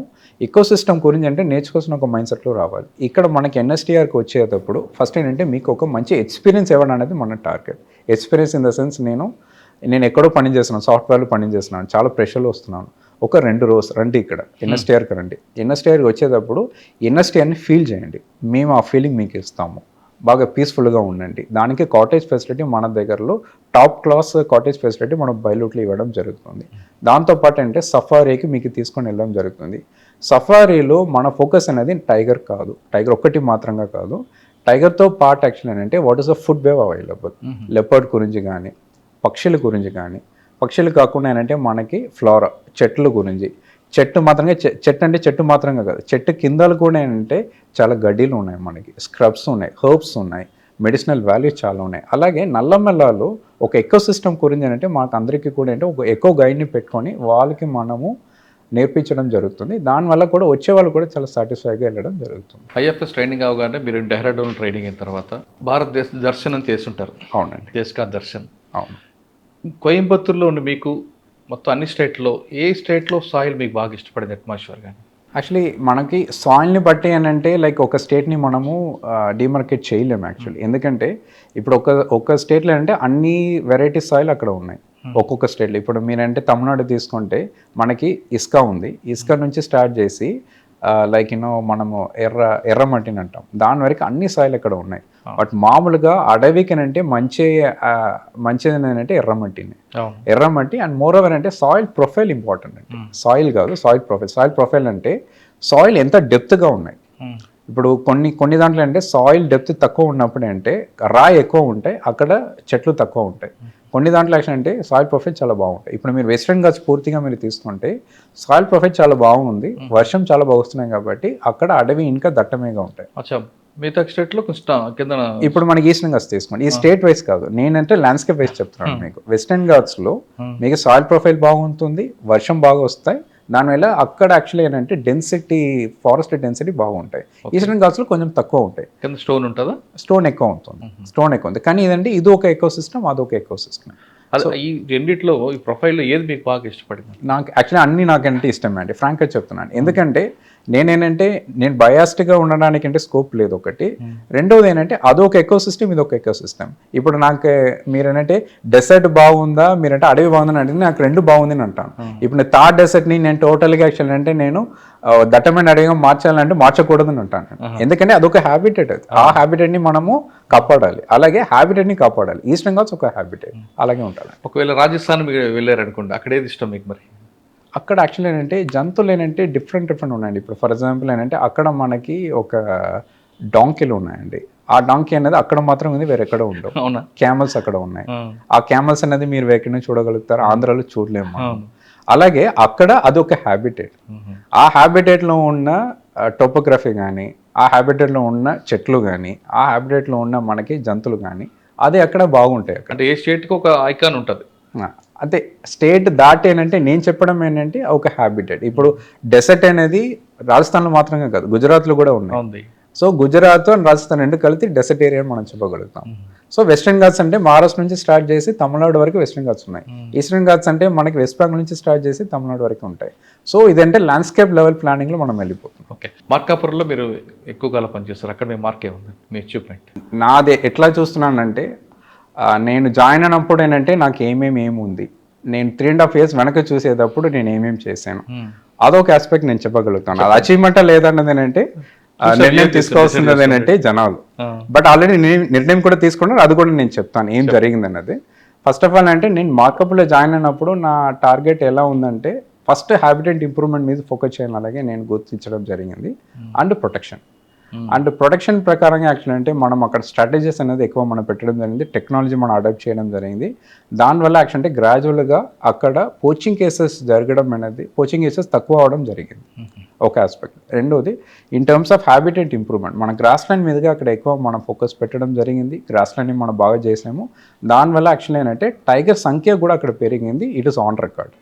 ఎకో సిస్టమ్ గురించి అంటే నేర్చుకోవాల్సిన ఒక మైండ్ సెట్లో రావాలి. ఇక్కడ మనకి ఎన్ఎస్టీఆర్కి వచ్చేటప్పుడు ఫస్ట్ ఏంటంటే మీకు ఒక మంచి ఎక్స్పీరియన్స్ ఇవ్వడం అనేది మన target. Experience in the sense నేను ఎక్కడో పని చేస్తున్నాను, సాఫ్ట్వేర్లో పని చేస్తున్నాను, చాలా ప్రెషర్లో వస్తున్నాను. ఒక 2 రోజు రండి ఇక్కడ ఎన్ఎస్టీఆర్కి రండి. ఎన్ఎస్టీఆర్కి వచ్చేటప్పుడు ఎన్ఎస్టీఆర్ని ఫీల్ చేయండి, మేము ఆ ఫీలింగ్ మీకు ఇస్తాము. బాగా పీస్ఫుల్గా ఉండండి. దానికి కాటేజ్ ఫెసిలిటీ మన దగ్గరలో టాప్ క్లాస్ కాటేజ్ ఫెసిలిటీ మనం బయలుట్లో ఇవ్వడం జరుగుతుంది. దాంతోపాటు అంటే సఫారీకి మీకు తీసుకొని వెళ్ళడం జరుగుతుంది. సఫారీలో మన ఫోకస్ అనేది టైగర్ కాదు, టైగర్ ఒక్కటి మాత్రంగా కాదు. టైగర్తో పార్ట్ యాక్చువల్ ఏంటంటే what is the food wave available, leopard గురించి కానీ, పక్షుల గురించి కానీ, పక్షులు కాకుండా ఏంటంటే మనకి ఫ్లోరా చెట్ల గురించి, చెట్టు మాత్రంగా చెట్టు అంటే చెట్టు మాత్రంగా కాదు, చెట్టు కిందలు కూడా ఏంటంటే చాలా గడ్డీలు ఉన్నాయి, మనకి స్క్రబ్స్ ఉన్నాయి, హర్బ్స్ ఉన్నాయి, మెడిసినల్ వాల్యూస్ చాలా ఉన్నాయి. అలాగే నల్లమల్లాలో ఒక ఎకో సిస్టమ్ గురించి అంటే మాకు అందరికీ కూడా అంటే ఒక ఎకో గైడ్ని పెట్టుకొని వాళ్ళకి మనము నేర్పించడం జరుగుతుంది. దానివల్ల కూడా వచ్చే వాళ్ళు కూడా చాలా సాటిస్ఫైగా వెళ్ళడం జరుగుతుంది. ఐఎఫ్ఎస్ ట్రైనింగ్ అవగానే మీరు డెహ్రాడూన్ ట్రైనింగ్ అయిన తర్వాత భారతదేశ దర్శనం చేస్తుంటారు. అవునండి, దేశకా దర్శన్. అవును. కోయంబత్తూరులో ఉండి మీకు మొత్తం అన్ని స్టేట్లో ఏ స్టేట్లో సాయిల్ మీకు బాగా ఇష్టపడింది అట్మాస్ఫియర్ కానీ? యాక్చువల్లీ మనకి సాయిల్ని బట్టి ఏంటంటే లైక్ ఒక స్టేట్ని మనము డిమార్కెట్ చేయలేము యాక్చువల్లీ. ఎందుకంటే ఇప్పుడు ఒక స్టేట్లో అంటే అన్ని వెరైటీ సాయిల్ అక్కడ ఉన్నాయి ఒక్కొక్క స్టేట్లో. ఇప్పుడు మీరంటే తమిళనాడు తీసుకుంటే మనకి ఇసుక ఉంది, ఇసుక నుంచి స్టార్ట్ చేసి లైక్ మనము ఎర్రమట్టిని అంటాం, దాని వరకు అన్ని సాయిల్ అక్కడ ఉన్నాయి. బట్ మామూలుగా అడవికి అంటే మంచిది ఏంటంటే ఎర్రమట్టి అండ్ మోర్ ఓవర్ అంటే సాయిల్ ప్రొఫైల్ ఇంపార్టెంట్ అంటే సాయిల్ కాదు, సాయిల్ ప్రొఫైల్ అంటే సాయిల్ ఎంత డెప్త్గా ఉన్నాయి. ఇప్పుడు కొన్ని దాంట్లో అంటే సాయిల్ డెప్త్ తక్కువ ఉన్నప్పుడు అంటే రాయి ఎక్కువ ఉంటాయి, అక్కడ చెట్లు తక్కువ ఉంటాయి. కొన్ని దాంట్లో యాక్షన్ అంటే సాయిల్ ప్రొఫైల్ చాలా బాగుంటాయి. ఇప్పుడు మీరు వెస్ట్రన్ ఘాట్స్ పూర్తిగా మీరు తీసుకుంటే సాయిల్ ప్రొఫైల్ చాలా బాగుంది, వర్షం చాలా బాగా వస్తున్నాయి కాబట్టి అక్కడ అడవి ఇంకా దట్టమేగా ఉంటాయి. మిగతా స్టేట్లో కింద ఇప్పుడు మనకి ఈస్టర్న్ ఘాట్స్ తీసుకోండి, ఈ స్టేట్ వైస్ కాదు, నేనంటే ల్యాండ్స్కేప్ వైస్ చెప్తున్నాను మీకు. వెస్టర్న్ ఘాట్స్లో మీకు సాయిల్ ప్రొఫైల్ బాగుంటుంది, వర్షం బాగా వస్తాయి, దానివల్ల అక్కడ యాక్చువల్లీ ఏంటంటే డెన్సిటీ, ఫారెస్ట్ డెన్సిటీ బాగుంటాయి. ఈస్టర్న్ ఘాట్స్లో కొంచెం తక్కువ ఉంటాయి. కింద స్టోన్ ఉంటుందా? స్టోన్ ఎక్కువ ఉంటుంది, స్టోన్ ఎక్కువ ఉంది. కానీ ఇదంటే ఇది ఒక ఎకో సిస్టమ్, అదొక ఎకో సిస్టమ్. ఈ రెండిట్లో ఈ ప్రొఫైల్లో ఏది మీకు బాగా ఇష్టపడింది? నాకు యాక్చువల్లీ అన్ని నాకంటే ఇష్టమే అండి, ఫ్రాంక్గా చెప్తున్నాను. ఎందుకంటే నేను బయాస్డ్గా ఉండడానికి అంటే స్కోప్ లేదు ఒకటి. రెండోది ఏంటంటే అదొక ఎకో సిస్టమ్, ఇది ఒక ఎకో సిస్టమ్. ఇప్పుడు నాకు మీరేంటంటే డెసర్ట్ బాగుందా, మీరంటే అడవి బాగుందని అంటే నాకు రెండు బాగుంది అని అంటాను. ఇప్పుడు నేను థార్ డెసర్ట్ని నేను టోటల్గా యాక్చువల్ అంటే నేను దట్టమైన అడవిగా మార్చాలంటే మార్చకూడదని అంటాను. ఎందుకంటే అదొక హ్యాబిటేట్, ఆ హ్యాబిటేట్ని మనము కాపాడాలి, అలాగే హ్యాబిటేట్ని కాపాడాలి. ఈస్టర్న్ ఘాట్స్ ఒక హ్యాబిటేట్ అలాగే ఉండాలి. ఒకవేళ రాజస్థాన్ మీరు వెళ్ళారనుకోండి, అక్కడ ఏది ఇష్టం మీకు? మరి అక్కడ యాక్చువల్ ఏంటంటే జంతువులు ఏంటంటే డిఫరెంట్ ఉన్నాయండి. ఇప్పుడు ఫర్ ఎగ్జాంపుల్ ఏంటంటే అక్కడ మనకి ఒక డాంకీలు ఉన్నాయండి, ఆ డాంకీ అనేది అక్కడ మాత్రం ఉంది, వేరే ఎక్కడ ఉండవు. క్యామల్స్ అక్కడ ఉన్నాయి, ఆ క్యామల్స్ అనేది మీరు ఎక్కడి నుంచి చూడగలుగుతారు, ఆంధ్రాలో చూడలేము. అలాగే అక్కడ అదొక హ్యాబిటేట్, ఆ హ్యాబిటేట్లో ఉన్న టోపోగ్రఫీ కానీ, ఆ హ్యాబిటేట్లో ఉన్న చెట్లు కానీ, ఆ హ్యాబిటేట్లో ఉన్న మనకి జంతువులు కానీ అది అక్కడ బాగుంటాయి. అంటే ఏ స్టేట్కి ఒక ఐకాన్ ఉంటుంది. అంటే స్టేట్ దాటి ఏంటంటే నేను చెప్పడం ఏంటంటే ఒక హ్యాబిటెట్. ఇప్పుడు డెసర్ట్ అనేది రాజస్థాన్లో మాత్రమే కాదు, గుజరాత్లో కూడా ఉన్నాయి. ఉంది. సో గుజరాత్ అండ్ రాజస్థాన్ రెండు కలిపి డెసర్ట్ ఏరియా మనం చెప్పగలుగుతాం. సో వెస్ట్రన్ ఘాట్స్ అంటే మహారాష్ట్ర నుంచి స్టార్ట్ చేసి తమిళనాడు వరకు వెస్ట్రన్ ఘాట్స్ ఉన్నాయి. ఈస్టర్న్ ఘాట్స్ అంటే మనకి వెస్ట్ బెంగాల్ నుంచి స్టార్ట్ చేసి తమిళనాడు వరకు ఉంటాయి. సో ఇదంటే ల్యాండ్స్కేప్ లెవెల్ ప్లానింగ్లో మనం వెళ్ళిపోతాం. ఓకే, మార్కాపురంలో మీరు ఎక్కువ కాలం పనిచేస్తారు, అక్కడ మీ మార్క్ ఏముంది, మీ అచీవ్మెంట్? నాది ఎట్లా చూస్తున్నానంటే నేను జాయిన్ అయినప్పుడు ఏంటంటే నాకు ఏమేమి ఉంది, నేను 3.5 years వెనక చూసేటప్పుడు నేను ఏమేమి చేశాను, అదొక ఆస్పెక్ట్ నేను చెప్పగలుగుతాను. అది అచీవ్మెంటా లేదన్నది ఏంటంటే నిర్ణయం తీసుకోవాల్సింది ఏంటంటే జనాలు. బట్ ఆల్రెడీ నిర్ణయం కూడా తీసుకున్నారు, అది కూడా నేను చెప్తాను ఏం జరిగింది అన్నది. ఫస్ట్ ఆఫ్ ఆల్ అంటే నేను మార్కప్లో జాయిన్ అయినప్పుడు నా టార్గెట్ ఎలా ఉందంటే ఫస్ట్ హ్యాబిటెట్ ఇంప్రూవ్మెంట్ మీద ఫోకస్ చేయాలి, అలాగే నేను గుర్తించడం జరిగింది. అండ్ ప్రొటెక్షన్ ప్రకారంగా యాక్చువల్ అంటే మనం అక్కడ స్ట్రాటజీస్ అనేది ఎక్కువ మనం పెట్టడం జరిగింది, టెక్నాలజీ మనం అడాప్ట్ చేయడం జరిగింది. దానివల్ల యాక్చువల్ అంటే గ్రాడ్యువల్గా అక్కడ పోచింగ్ కేసెస్ జరగడం అనేది, పోచింగ్ కేసెస్ తక్కువ అవడం జరిగింది, ఒక ఆస్పెక్ట్. రెండోది in terms of habitat improvement మన గ్రాస్ ల్యాండ్ మీదుగా అక్కడ ఎక్కువ మనం ఫోకస్ పెట్టడం జరిగింది. గ్రాస్ ల్యాండ్ని మనం బాగా చేసాము. దానివల్ల యాక్చువల్ ఏంటంటే టైగర్ సంఖ్య కూడా అక్కడ పెరిగింది. It is on record.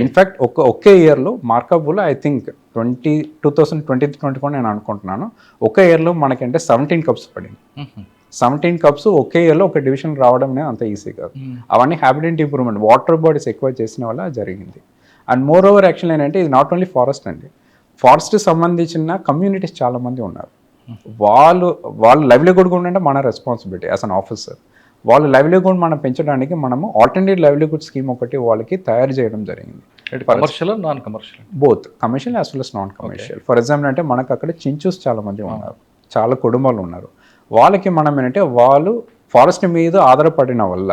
In fact ఒకే ఇయర్లో మార్కప్లో ఐ థింక్ 2023-24 నేను అనుకుంటున్నాను, ఒకే ఇయర్లో మనకంటే 17 cups పడింది. 17 cups ఒకే ఇయర్లో ఒక డివిజన్ రావడం అనేది అంత ఈజీ కాదు. అవన్నీ హ్యాబిటెట్ ఇంప్రూవ్మెంట్ వాటర్ బాడీస్ ఎక్కువ చేసిన వల్ల జరిగింది. అండ్ మోర్ ఓవర్ యాక్చువల్ ఏంటంటే ఇది నాట్ ఓన్లీ ఫారెస్ట్ అండి, ఫారెస్ట్ సంబంధించిన కమ్యూనిటీస్ చాలామంది ఉన్నారు. వాళ్ళు లైవ్లీహుడ్ కూడా ఉంటే మన రెస్పాన్సిబిలిటీ యాజ్ అన్ ఆఫీసర్. వాళ్ళ లైవ్లీహుడ్ మనం పెంచడానికి మనము ఆల్టర్నేట్ లైవ్లీహుడ్ స్కీమ్ ఒకటి వాళ్ళకి తయారు చేయడం జరిగింది. Commercial, non commercial, both commercial as well as non commercial. For example అంటే మనకు అక్కడ చించూస్ చాలా మంది ఉన్నారు, చాలా కుటుంబాలు ఉన్నారు. వాళ్ళకి మనం ఏంటంటే వాళ్ళు ఫారెస్ట్ మీద ఆధారపడిన వల్ల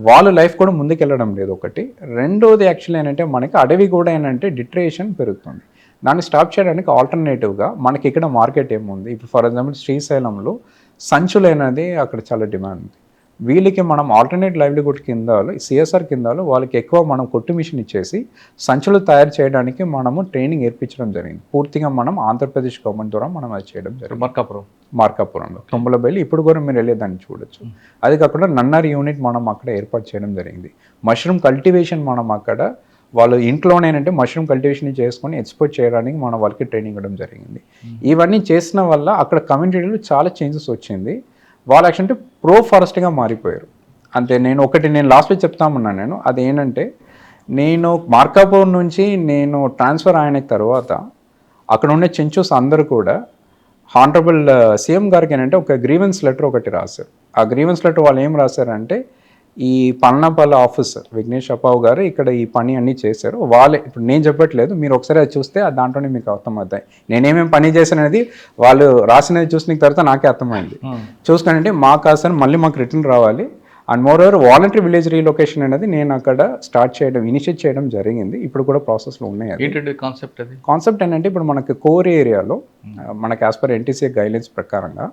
వాళ్ళ లైఫ్ కూడా ముందుకెళ్ళడం లేదు ఒకటి. రెండోది యాక్చువల్ ఏంటంటే మనకి అడవి కూడా ఏంటంటే డిట్రేషన్ పెరుగుతుంది. దాన్ని స్టాప్ చేయడానికి ఆల్టర్నేటివ్గా మనకి ఇక్కడ మార్కెట్ ఏముంది. ఇప్పుడు ఫర్ ఎగ్జాంపుల్ శ్రీశైలంలో సంచులు అనేది అక్కడ చాలా డిమాండ్ ఉంది. వీళ్ళకి మనం ఆల్టర్నేట్ లైవ్లీహుడ్ కింద సిఎస్ఆర్ కింద వాళ్ళకి ఎక్కువ మనం కొట్టు మిషన్ ఇచ్చేసి సంచులు తయారు చేయడానికి మనము ట్రైనింగ్ నేర్పించడం జరిగింది. పూర్తిగా మనం ఆంధ్రప్రదేశ్ గవర్నమెంట్ ద్వారా మనం అది చేయడం జరిగింది. మార్కాపురంలో తుమ్మలబెల్లి ఇప్పుడు కూడా మీరు వెళ్ళేదాన్ని చూడొచ్చు. అది కాకుండా నన్నర్ యూనిట్ మనం అక్కడ ఏర్పాటు చేయడం జరిగింది. మష్రూమ్ కల్టివేషన్ మనం అక్కడ వాళ్ళు ఇంట్లోనేనంటే మష్రూమ్ కల్టివేషన్ చేసుకొని ఎక్స్పోర్ట్ చేయడానికి మనం వాళ్ళకి ట్రైనింగ్ ఇవ్వడం జరిగింది. ఇవన్నీ చేసిన వల్ల అక్కడ కమ్యూనిటీలో చాలా చేంజెస్ వచ్చింది. వాళ్ళు యాక్చువల్ అంటే ప్రో ఫారెస్ట్గా మారిపోయారు. అంతే. నేను లాస్ట్ వీక్ చెప్తామన్నాను. నేను అదేంటంటే నేను మార్కాపూర్ నుంచి నేను ట్రాన్స్ఫర్ అయిన తర్వాత అక్కడ ఉండే చెంచూస్ అందరూ కూడా హానరబుల్ సీఎం గారికి ఏంటంటే ఒక గ్రీవెన్స్ లెటర్ ఒకటి రాశారు. ఆ గ్రీవెన్స్ లెటర్ వాళ్ళు ఏం రాశారంటే ఈ పల్నాపల్లి ఆఫీసర్ విఘ్నేష్ అప్పావు గారు ఇక్కడ ఈ పని అన్నీ చేశారు. వాళ్ళే, ఇప్పుడు నేను చెప్పట్లేదు, మీరు ఒకసారి అది చూస్తే దాంట్లోనే మీకు అర్థమవుతాయి నేనేమేమి పని చేశానది. వాళ్ళు రాసినది చూసిన తర్వాత నాకే అర్థమైంది. చూసుకుంటే మాకు అసలు మళ్ళీ మాకు రిటర్న్ రావాలి. And more over voluntary village relocation అనేది నేను అక్కడ స్టార్ట్ చేయడం, ఇనిషియేట్ చేయడం జరిగింది. ఇప్పుడు కూడా ప్రాసెస్లో ఉన్నాయి. కాన్సెప్ట్ ఏంటంటే ఇప్పుడు మనకి కోర్ ఏరియాలో మనకి యాజ్ పర్ ఎన్టీసీ గైడ్లైన్స్ ప్రకారంగా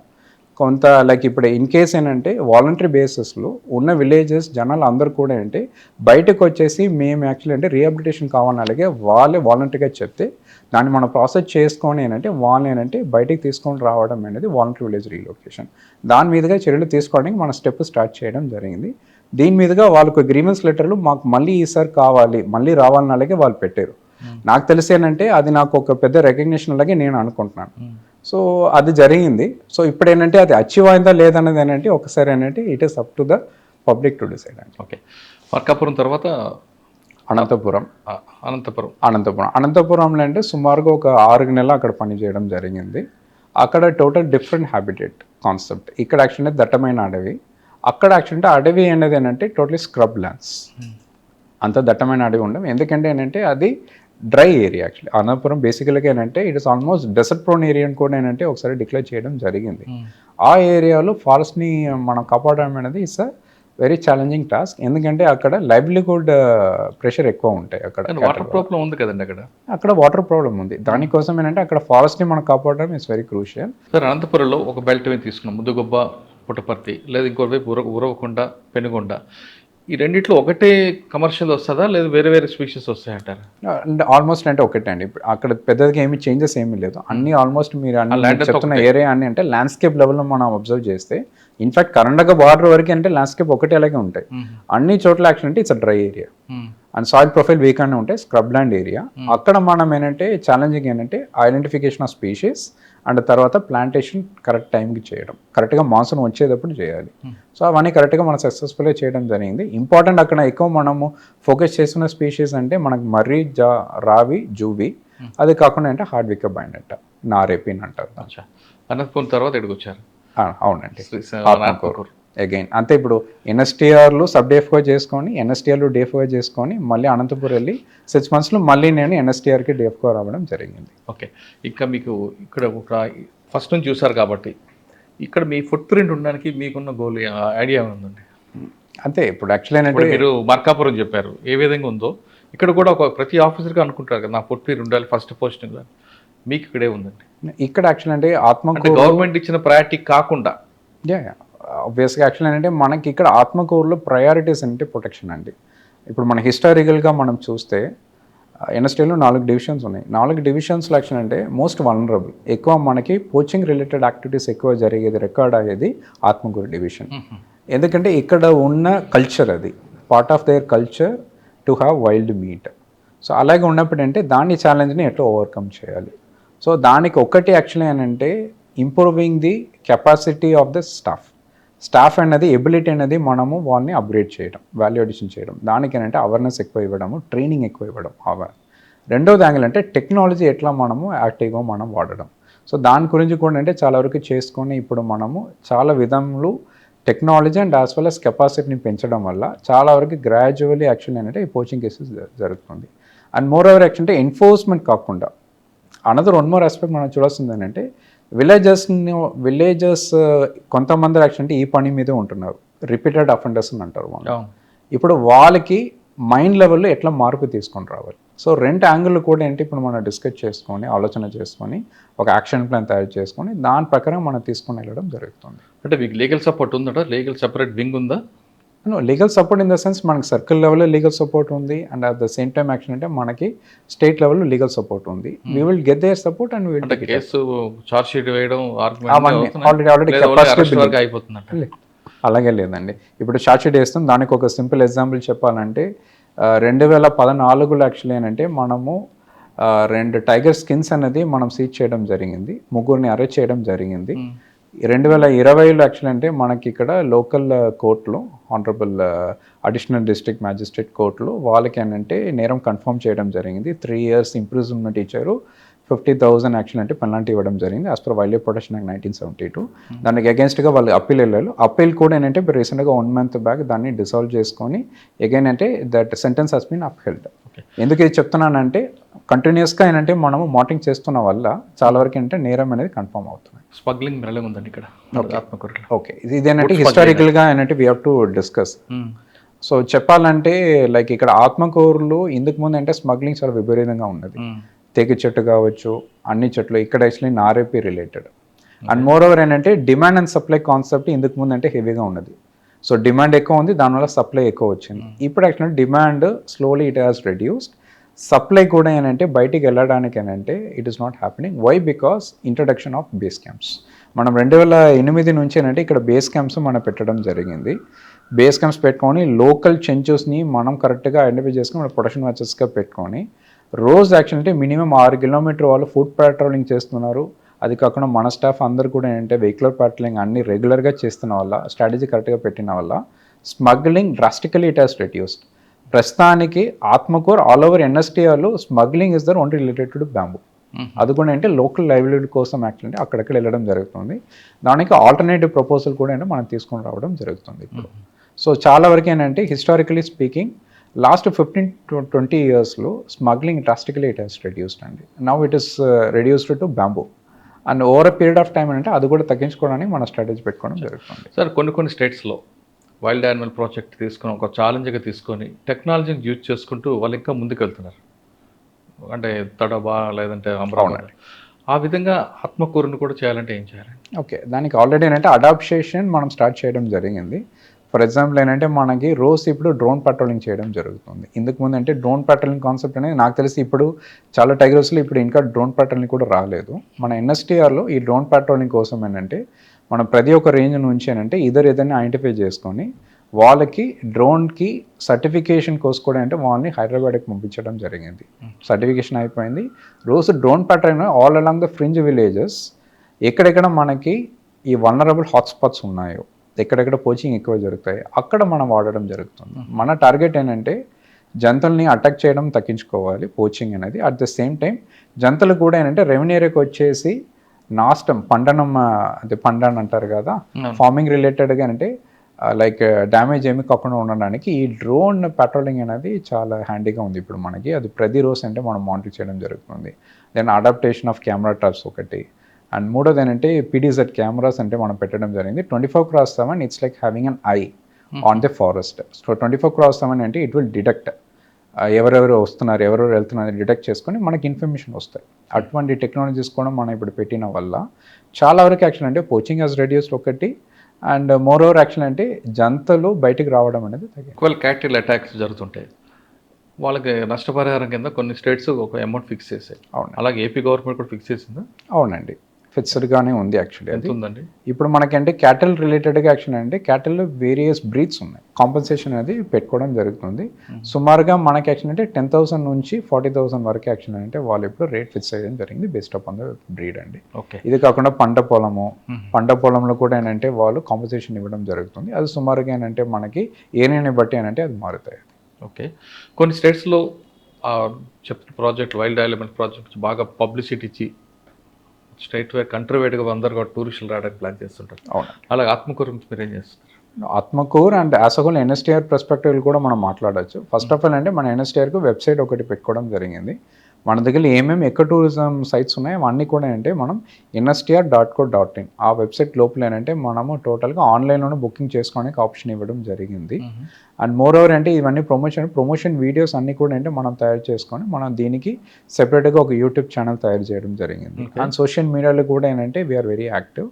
కొంత లైక్ ఇప్పుడు ఇన్ కేస్ ఏంటంటే వాలంటరీ బేసిస్లో ఉన్న విలేజెస్ జనాలు అందరూ కూడా ఏంటి బయటకు వచ్చేసి మేము యాక్చువల్లీ అంటే రీహాబిలిటేషన్ కావాలని అలాగే వాళ్ళే వాలంటరీగా చెప్తే దాన్ని మనం ప్రాసెస్ చేసుకొని ఏంటంటే వాళ్ళు ఏంటంటే బయటకు తీసుకొని రావడం అనేది వాలంటరీ విలేజ్ రీలొకేషన్. దాని మీదుగా చర్యలు తీసుకోవడానికి మన స్టెప్ స్టార్ట్ చేయడం జరిగింది. దీని మీదుగా వాళ్ళకు అగ్రిమెంట్స్ లెటర్లు మాకు మళ్ళీ ఈసారి కావాలి, మళ్ళీ రావాలని అలాగే వాళ్ళు పెట్టారు. నాకు తెలిసి ఏంటంటే అది నాకు ఒక పెద్ద రికగ్నిషన్ లాగే నేను అనుకుంటున్నాను. సో అది జరిగింది. సో ఇప్పుడు ఏంటంటే అది అచీవ్ అయిందా లేదన్నది ఏంటంటే ఒకసారి ఏంటంటే it is up to the public to decide అండి. ఓకే, మార్కాపురం తర్వాత అనంతపురంలో అంటే సుమారుగా ఒక 6 నెలలు అక్కడ పనిచేయడం జరిగింది. అక్కడ టోటల్ డిఫరెంట్ హ్యాబిటేట్ కాన్సెప్ట్. ఇక్కడ యాక్చువల్లీ దట్టమైన అడవి, అక్కడ యాక్చువల్లీ అడవి అనేది ఏంటంటే టోటలీ స్క్రబ్ ల్యాండ్స్. అంత దట్టమైన అడవి ఉండవు, ఎందుకంటే ఏంటంటే అది డ్రై ఏరియా. యాక్చువల్లీ అనంతపురం బేసికల్గా ఏంటంటే it is almost desert prone area అని కూడా ఏంటంటే ఒకసారి డిక్లేర్ చేయడం జరిగింది. ఆ ఏరియాలో ఫారెస్ట్ని మనం కాపాడడం అనేది it's a very challenging task, ఎందుకంటే అక్కడ లైవ్లీహుడ్ ప్రెషర్ ఎక్కువ ఉంటాయి. అక్కడ వాటర్ ప్రాబ్లం ఉంది కదండి, అక్కడ వాటర్ ప్రాబ్లం ఉంది. దానికోసం ఏంటంటే అక్కడ ఫారెస్ట్ని మనం కాపాడడం ఇట్స్ వెరీ క్రూషియల్. సార్, అనంతపురంలో ఒక బెల్ట్ మీద తీసుకున్నాం, ముద్దుగొబ్బ, పుట్టపర్తి, లేదా ఇంకో వైపు ఉరవకొండ, పెనుగొండ. ఈ రెండిట్లో ఒకటే కమర్షియల్ వస్తుందా లేదా వేరే వేరే స్పీషీస్ వస్తాయంటారా? అంటే ఆల్మోస్ట్ అంటే ఒకటే అండి. ఇప్పుడు అక్కడ పెద్దగా ఏమి చేంజెస్ ఏమీ లేదు. అన్ని ఆల్మోస్ట్ మీరు అన్ని land మీరు అంతా చెప్తున్న ఒకటే. ఏరియా అన్ని అంటే ల్యాండ్స్కేప్ లెవెల్లో మనం అబ్జర్వ్ చేస్తే ఇన్ఫాక్ట్ కర్ణాటక బార్డర్ వరకు అంటే ల్యాండ్స్కేప్ ఒకటే అలాగే ఉంటాయి. అన్ని చోట్ల యాక్చువల్ అంటే it's dry area and soil profile week అని ఉంటాయి, స్క్రబ్ ల్యాండ్ ఏరియా. అక్కడ మనం ఏంటంటే ఛాలెంజింగ్ ఏంటంటే ఐడెంటిఫికేషన్ ఆఫ్ స్పీషీస్ అండ్ తర్వాత ప్లాంటేషన్ కరెక్ట్ టైంకి చేయడం, కరెక్ట్గా మాన్సూన్ వచ్చేటప్పుడు చేయాలి. సో అవన్నీ కరెక్ట్గా మనం సక్సెస్ఫుల్గా చేయడం జరిగింది. ఇంపార్టెంట్ అక్కడ ఎక్కువ మనము ఫోకస్ చేస్తున్న స్పీషీస్ అంటే మనకు మర్రి, రావి, జూవి, అది కాకుండా అంటే హార్డ్ విక్క బైండ్ అంట, నారేపిన్ అంటారు. అచ్చా, అనంతపురం తర్వాత ఎడుకొచ్చారు. అవునండి, ఆత్మకూరు. అగైన్ అంతే. ఇప్పుడు ఎన్ఎస్టీఆర్లు సబ్ డేఫ్గా చేసుకొని ఎన్ఎస్టీఆర్లు డేఫ్గా చేసుకొని మళ్ళీ అనంతపురం వెళ్ళి 6 monthsలో మళ్ళీ నేను ఎన్ఎస్టీఆర్కి డేఫ్గా రావడం జరిగింది. ఓకే, ఇంకా మీకు ఇక్కడ ఒక ఫస్ట్ నుంచి చూసారు కాబట్టి ఇక్కడ మీ ఫుట్ ప్రింట్ ఉండడానికి మీకున్న గోల్ ఐడియా ఉందండి? అంతే. ఇప్పుడు యాక్చువల్లీ ఇప్పుడు ఏంటంటే మీరు మార్కాపురం చెప్పారు, ఏ విధంగా ఉందో ఇక్కడ కూడా ఒక ప్రతి ఆఫీసర్గా అనుకుంటారు కదా నా ఫుట్ ప్రింట్ ఉండాలి ఫస్ట్ పోస్టింగ్. మీకు ఇక్కడే ఉందండి. ఇక్కడ యాక్చువల్ అంటే ఆత్మకూరు గవర్నమెంట్ ఇచ్చిన ప్రయారిటీ కాకుండా ఆబ్వియస్గా యాక్చువల్ ఏంటంటే మనకి ఇక్కడ ఆత్మకూరులో ప్రయారిటీస్ అంటే ప్రొటెక్షన్ అండి. ఇప్పుడు మన హిస్టారికల్గా మనం చూస్తే ఎన్ఎస్టీలో 4 డివిజన్స్ ఉన్నాయి. 4 డివిజన్స్లో యాక్చువల్ అంటే మోస్ట్ వల్నరబుల్, ఎక్కువ మనకి పోచింగ్ రిలేటెడ్ యాక్టివిటీస్ ఎక్కువ జరిగేది, రికార్డ్ అయ్యేది ఆత్మకూరు డివిజన్. ఎందుకంటే ఇక్కడ ఉన్న కల్చర్, అది part of their culture to have wild meet. So అలాగే ఉన్నప్పుడు అంటే దాని ఛాలెంజ్ని ఎట్లా ఓవర్కమ్ చేయాలి. సో దానికి ఒకటి యాక్చువల్లీ ఏంటంటే improving the capacity of the staff అనేది ఎబిలిటీ అనేది మనము వాళ్ళని అప్గ్రేడ్ చేయడం, వాల్యూ అడిషన్ చేయడం. దానికి ఏంటంటే అవేర్నెస్ ఎక్కువ ఇవ్వడము, ట్రైనింగ్ ఎక్కువ ఇవ్వడం. రెండోది యాంగిల్ అంటే టెక్నాలజీ ఎట్లా మనము యాక్టివ్గా మనం వాడడం. సో దాని గురించి కూడా అంటే చాలా వరకు చేసుకొని ఇప్పుడు మనము చాలా విధములు technology and as well as కెపాసిటీని పెంచడం వల్ల చాలా వరకు గ్రాడ్యువల్లీ యాక్చువల్ ఏంటంటే ఈ పోచింగ్ కేసెస్ జరుగుతుంది. అండ్ మోర్ ఓవర్ యాక్చువల్ అంటే ఎన్ఫోర్స్మెంట్ కాకుండా అనదర్ వన్ మోర్ ఆస్పెక్ట్ మనం చూడాల్సింది ఏంటంటే విలేజెస్ కొంతమంది యాక్చువల్ అంటే ఈ పని మీదే ఉంటున్నారు, రిపీటెడ్ అఫెండర్స్ అని అంటారు వాళ్ళు. ఇప్పుడు వాళ్ళకి మైండ్ లెవెల్లో ఎట్లా మార్పు తీసుకొని రావాలి. సో 2 యాంగిల్ కూడా ఏంటి ఇప్పుడు మనం డిస్కస్ చేసుకొని ఆలోచన చేసుకొని ఒక యాక్షన్ ప్లాన్ తయారు చేసుకొని దాని ప్రకారం మనం తీసుకొని వెళ్ళడం జరుగుతుంది. అంటే మీకు లీగల్ సపోర్ట్ ఉందా? లీగల్ సెపరేట్ వింగ్ ఉందా? Legal support in the sense మనకి సర్కిల్ లెవెల్లో లీగల్ సపోర్ట్ ఉంది and at the same time action అంటే మనకి స్టేట్ లెవెల్లో లీగల్ సపోర్ట్ ఉంది. We will get their support and will అంటే కేసు చార్జ్ షీట్ వేయడం ఆల్రెడీ అయిపోతుంది. అలాగే లేదండి. ఇప్పుడు చార్జ్ షీట్ వేస్తాం. దానికి ఒక సింపుల్ ఎగ్జాంపుల్ చెప్పాలంటే 2014లో యాక్చువల్లీ ఏంటంటే మనము 2 టైగర్ స్కిన్స్ అనేది మనం సీజ్ చేయడం జరిగింది, 3 అరెస్ట్ చేయడం జరిగింది. 2020లో యాక్చువల్ అంటే మనకి ఇక్కడ లోకల్ కోర్టులో ఆనరబుల్ అడిషనల్ డిస్ట్రిక్ట్ మ్యాజిస్ట్రేట్ కోర్టులో వాళ్ళకి ఏంటంటే నేరం కన్ఫర్మ్ చేయడం జరిగింది. 3 years ఇంప్రిజన్మెంట్ ఇచ్చారు, 50,000 యాక్చువల్ అంటే పెనాల్టీ ఇవ్వడం జరిగింది as per wild life protection act 1972. దానికి అగేన్స్ట్గా వాళ్ళు అప్పీల్ వెళ్ళారు. అప్పీల్ కూడా ఏంటంటే రీసెంట్గా 1 month బ్యాక్ దాన్ని డిసాల్వ్ చేసుకొని అగైన్ అంటే that sentence has been upheld. ఎందుకు ఇది చెప్తున్నానంటే కంటిన్యూస్గా ఏంటంటే మనము మానిటరింగ్ చేస్తున్న వల్ల చాలా వరకు ఏంటంటే నేరం అనేది కన్ఫర్మ్ అవుతుంది. స్మగ్లింగ్ మెరళంగా ఉందండి ఇక్కడ ఆత్మకూరులో. ఓకే, ఇదేంటంటే హిస్టారికల్గా ఏంటంటే we have to discuss. So చెప్పాలంటే లైక్ ఇక్కడ ఆత్మకూరులో ఇందుకు ముందు అంటే స్మగ్లింగ్ చాలా విపరీతంగా ఉన్నది. తేకి చెట్టు కావచ్చు, అన్ని చెట్లు ఇక్కడ యాక్చువల్లీ నారేపీ రిలేటెడ్. అండ్ మోర్ ఓవర్ ఏంటంటే డిమాండ్ అండ్ సప్లై కాన్సెప్ట్ ఇందుకు ముందు అంటే హెవీగా ఉన్నది. సో డిమాండ్ ఎక్కువ ఉంది, దానివల్ల సప్లై ఎక్కువ వచ్చింది. ఇప్పుడు actually demand slowly it has reduced, supply కూడా ఏంటంటే బయటికి వెళ్ళడానికి ఏంటంటే it is not happening. Why? Because introduction of base camps. మనం 2008 నుంచి ఏంటంటే ఇక్కడ బేస్ క్యాంప్స్ మనం పెట్టడం జరిగింది. బేస్ క్యాంప్స్ పెట్టుకొని లోకల్ చెంచుస్ని మనం కరెక్ట్గా ఐడెంటిఫై చేసుకొని మన ప్రొడక్షన్ మ్యాచెస్గా పెట్టుకొని రోజు యాక్చువల్ అంటే మినిమం 6 kilometers వాళ్ళు ఫుడ్ పెట్రోలింగ్ చేస్తున్నారు. అది కాకుండా మన స్టాఫ్ అందరు కూడా ఏంటంటే వెహికల్ పెట్రోలింగ్ అన్ని రెగ్యులర్గా చేస్తున్న వల్ల, స్ట్రాటజీ కరెక్ట్గా పెట్టిన వల్ల smuggling drastically it has reduced. ప్రస్తుతానికి ఆత్మకూరు ఆల్ ఓవర్ ఎన్ఎస్టీఆర్లో smuggling is there only related to bamboo. అది కూడా అంటే లోకల్ లైవ్లీహుడ్ కోసం యాక్చువల్లీ అక్కడక్కడ వెళ్ళడం జరుగుతుంది. దానికి ఆల్టర్నేటివ్ ప్రపోజల్ కూడా అంటే మనం తీసుకొని రావడం జరుగుతుంది ఇప్పుడు. సో చాలా వరకు ఏంటంటే హిస్టారికలీ స్పీకింగ్ లాస్ట్ 15 to 20 yearsలో smuggling drastically it has reduced అండి. Now it is reduced to bamboo. And over a period of time అంటే అది కూడా తగ్గించుకోవడానికి మన స్ట్రాటజీ పెట్టుకోవడం జరుగుతుంది. సార్ కొన్ని స్టేట్స్లో వైల్డ్ యానిమల్ ప్రాజెక్ట్ తీసుకొని ఒక ఛాలెంజ్గా తీసుకొని టెక్నాలజీని యూజ్ చేసుకుంటూ వాళ్ళు ఇంకా ముందుకు వెళ్తున్నారు. అంటే తడబా లేదంటే అమరావతి ఆ విధంగా ఆత్మకూరుని కూడా చేయాలంటే ఏం చేయాలి? ఓకే, దానికి ఆల్రెడీ ఏంటంటే అడాప్టేషన్ మనం స్టార్ట్ చేయడం జరిగింది. ఫర్ ఎగ్జాంపుల్ ఏంటంటే మనకి రోజు ఇప్పుడు డ్రోన్ పెట్రోలింగ్ చేయడం జరుగుతుంది. ఇందుకు ముందు అంటే డ్రోన్ పెట్రోలింగ్ కాన్సెప్ట్ అనేది నాకు తెలిసి ఇప్పుడు చాలా టైగర్స్లో ఇప్పుడు ఇంకా డ్రోన్ పెట్రోలింగ్ కూడా రాలేదు. మన ఎన్ఎస్టీఆర్లో ఈ డ్రోన్ పెట్రోలింగ్ కోసం ఏంటంటే మనం ప్రతి ఒక్క రేంజ్ నుంచి ఏంటంటే ఏదైనా ఐడెంటిఫై చేసుకొని వాళ్ళకి డ్రోన్కి సర్టిఫికేషన్ కోసం కూడా అంటే వాళ్ళని హైదరాబాద్కి పంపించడం జరిగింది. సర్టిఫికేషన్ అయిపోయింది. రోజు drone patrolling all along the fringe villages ఎక్కడెక్కడ మనకి ఈ వల్నరబుల్ హాట్స్పాట్స్ ఉన్నాయో, ఎక్కడెక్కడ పోచింగ్ ఎక్కువ జరుగుతాయి అక్కడ మనం వాడడం జరుగుతుంది. మన టార్గెట్ ఏంటంటే జంతువుల్ని అటాక్ చేయడం తగ్గించుకోవాలి, పోచింగ్ అనేది. అట్ ద సేమ్ టైం జంతువులు కూడా ఏంటంటే రెవెన్యూ ఏరియాకి వచ్చేసి నాస్టం పండనం, అదే పండన్ అంటారు కదా, ఫార్మింగ్ రిలేటెడ్గా అంటే లైక్ డ్యామేజ్ ఏమి కాకుండా ఉండడానికి ఈ డ్రోన్ పెట్రోలింగ్ అనేది చాలా హ్యాండీగా ఉంది ఇప్పుడు మనకి. అది ప్రతిరోజు అంటే మనం మానిటర్ చేయడం జరుగుతుంది. Then adaptation of camera traps ఒకటి, అండ్ మూడోది ఏంటంటే పీడీజెడ్ కెమెరాస్ అంటే మనం పెట్టడం జరిగింది. 24/7 it's like having an eye on the forest. So 24/7 అంటే ఇట్ విల్ డిటెక్ట్ ఎవరెవరు వస్తున్నారు, ఎవరెవరు వెళ్తున్నారు డిటెక్ట్ చేసుకొని మనకి ఇన్ఫర్మేషన్ వస్తాయి. అటువంటి టెక్నాలజీస్ కూడా మనం ఇప్పుడు పెట్టిన వల్ల చాలా వరకు యాక్షన్ అంటే పోచింగ్ హెస్ రెడ్యూస్డ్ ఒకటి, అండ్ మోర్ ఓవర్ యాక్షన్ అంటే జంతువులు బయటికి రావడం అనేది తగ్గింది. ఈక్వల్ క్యాటిల్ అటాక్స్ జరుగుతుంటాయి, వాళ్ళకి నష్టపరిహారం కింద కొన్ని స్టేట్స్ ఒక అమౌంట్ ఫిక్స్ చేశాయి. అవును, అలాగే ఏపీ గవర్నమెంట్ కూడా ఫిక్స్ చేసిందా? అవునండి, ఫిక్స్డ్గానే ఉంది యాక్చువల్లీ. అది ఉందండి. ఇప్పుడు మనకంటే క్యాటిల్ రిలేటెడ్గా యాక్షన్ అంటే క్యాటిల్లో వేరియస్ బ్రీడ్స్ ఉన్నాయి, కాంపెన్సేషన్ అనేది పెట్టుకోవడం జరుగుతుంది. సుమారుగా మనకి యాక్షన్ అంటే 10,000 నుంచి 40,000 వరకు యాక్షన్ అంటే వాళ్ళు ఇప్పుడు రేట్ ఫిక్స్ చేయడం జరిగింది based up on the breed అండి. ఓకే. ఇది కాకుండా పంట పొలంలో కూడా ఏంటంటే వాళ్ళు కాంపెన్సేషన్ ఇవ్వడం జరుగుతుంది. అది సుమారుగా ఏంటంటే మనకి ఏరియాని బట్టి ఏంటంటే అది మారుతాయి. ఓకే. కొన్ని స్టేట్స్లో చెప్పిన ప్రాజెక్ట్ వైల్డ్ ఎలిమెంట్ ప్రాజెక్ట్ బాగా పబ్లిసిటీ ఇచ్చి స్టేట్ వైడ్ కంట్రీ వైడ్గా అందరు కూడా టూరిస్టులు రావడానికి ప్లాన్ చేస్తుంటారు. అవును, అలాగే ఆత్మకూరు గురించి మీరు ఏం చేస్తున్నారు? Atmakur and as a whole NSTR perspective కూడా మనం మాట్లాడచ్చు. ఫస్ట్ ఆఫ్ ఆల్ అంటే మన ఎన్ఎస్టీఆర్కు వెబ్సైట్ ఒకటి పెట్టుకోవడం జరిగింది. మన దగ్గర ఏమేమి ఎక్కడ టూరిజం సైట్స్ ఉన్నాయో అవన్నీ కూడా ఏంటంటే మనం nstr.co.in ఆ వెబ్సైట్ లోపల ఏంటంటే మనము టోటల్గా ఆన్లైన్లోనే బుకింగ్ చేసుకోవడానికి ఆప్షన్ ఇవ్వడం జరిగింది. అండ్ మోర్ ఓవర్ అంటే ఇవన్నీ ప్రమోషన్ వీడియోస్ అన్నీ కూడా అంటే మనం తయారు చేసుకొని మనం దీనికి సెపరేట్గా ఒక యూట్యూబ్ ఛానల్ తయారు చేయడం జరిగింది. అండ్ సోషల్ మీడియాలో కూడా ఏంటంటే వీఆర్ వెరీ యాక్టివ్.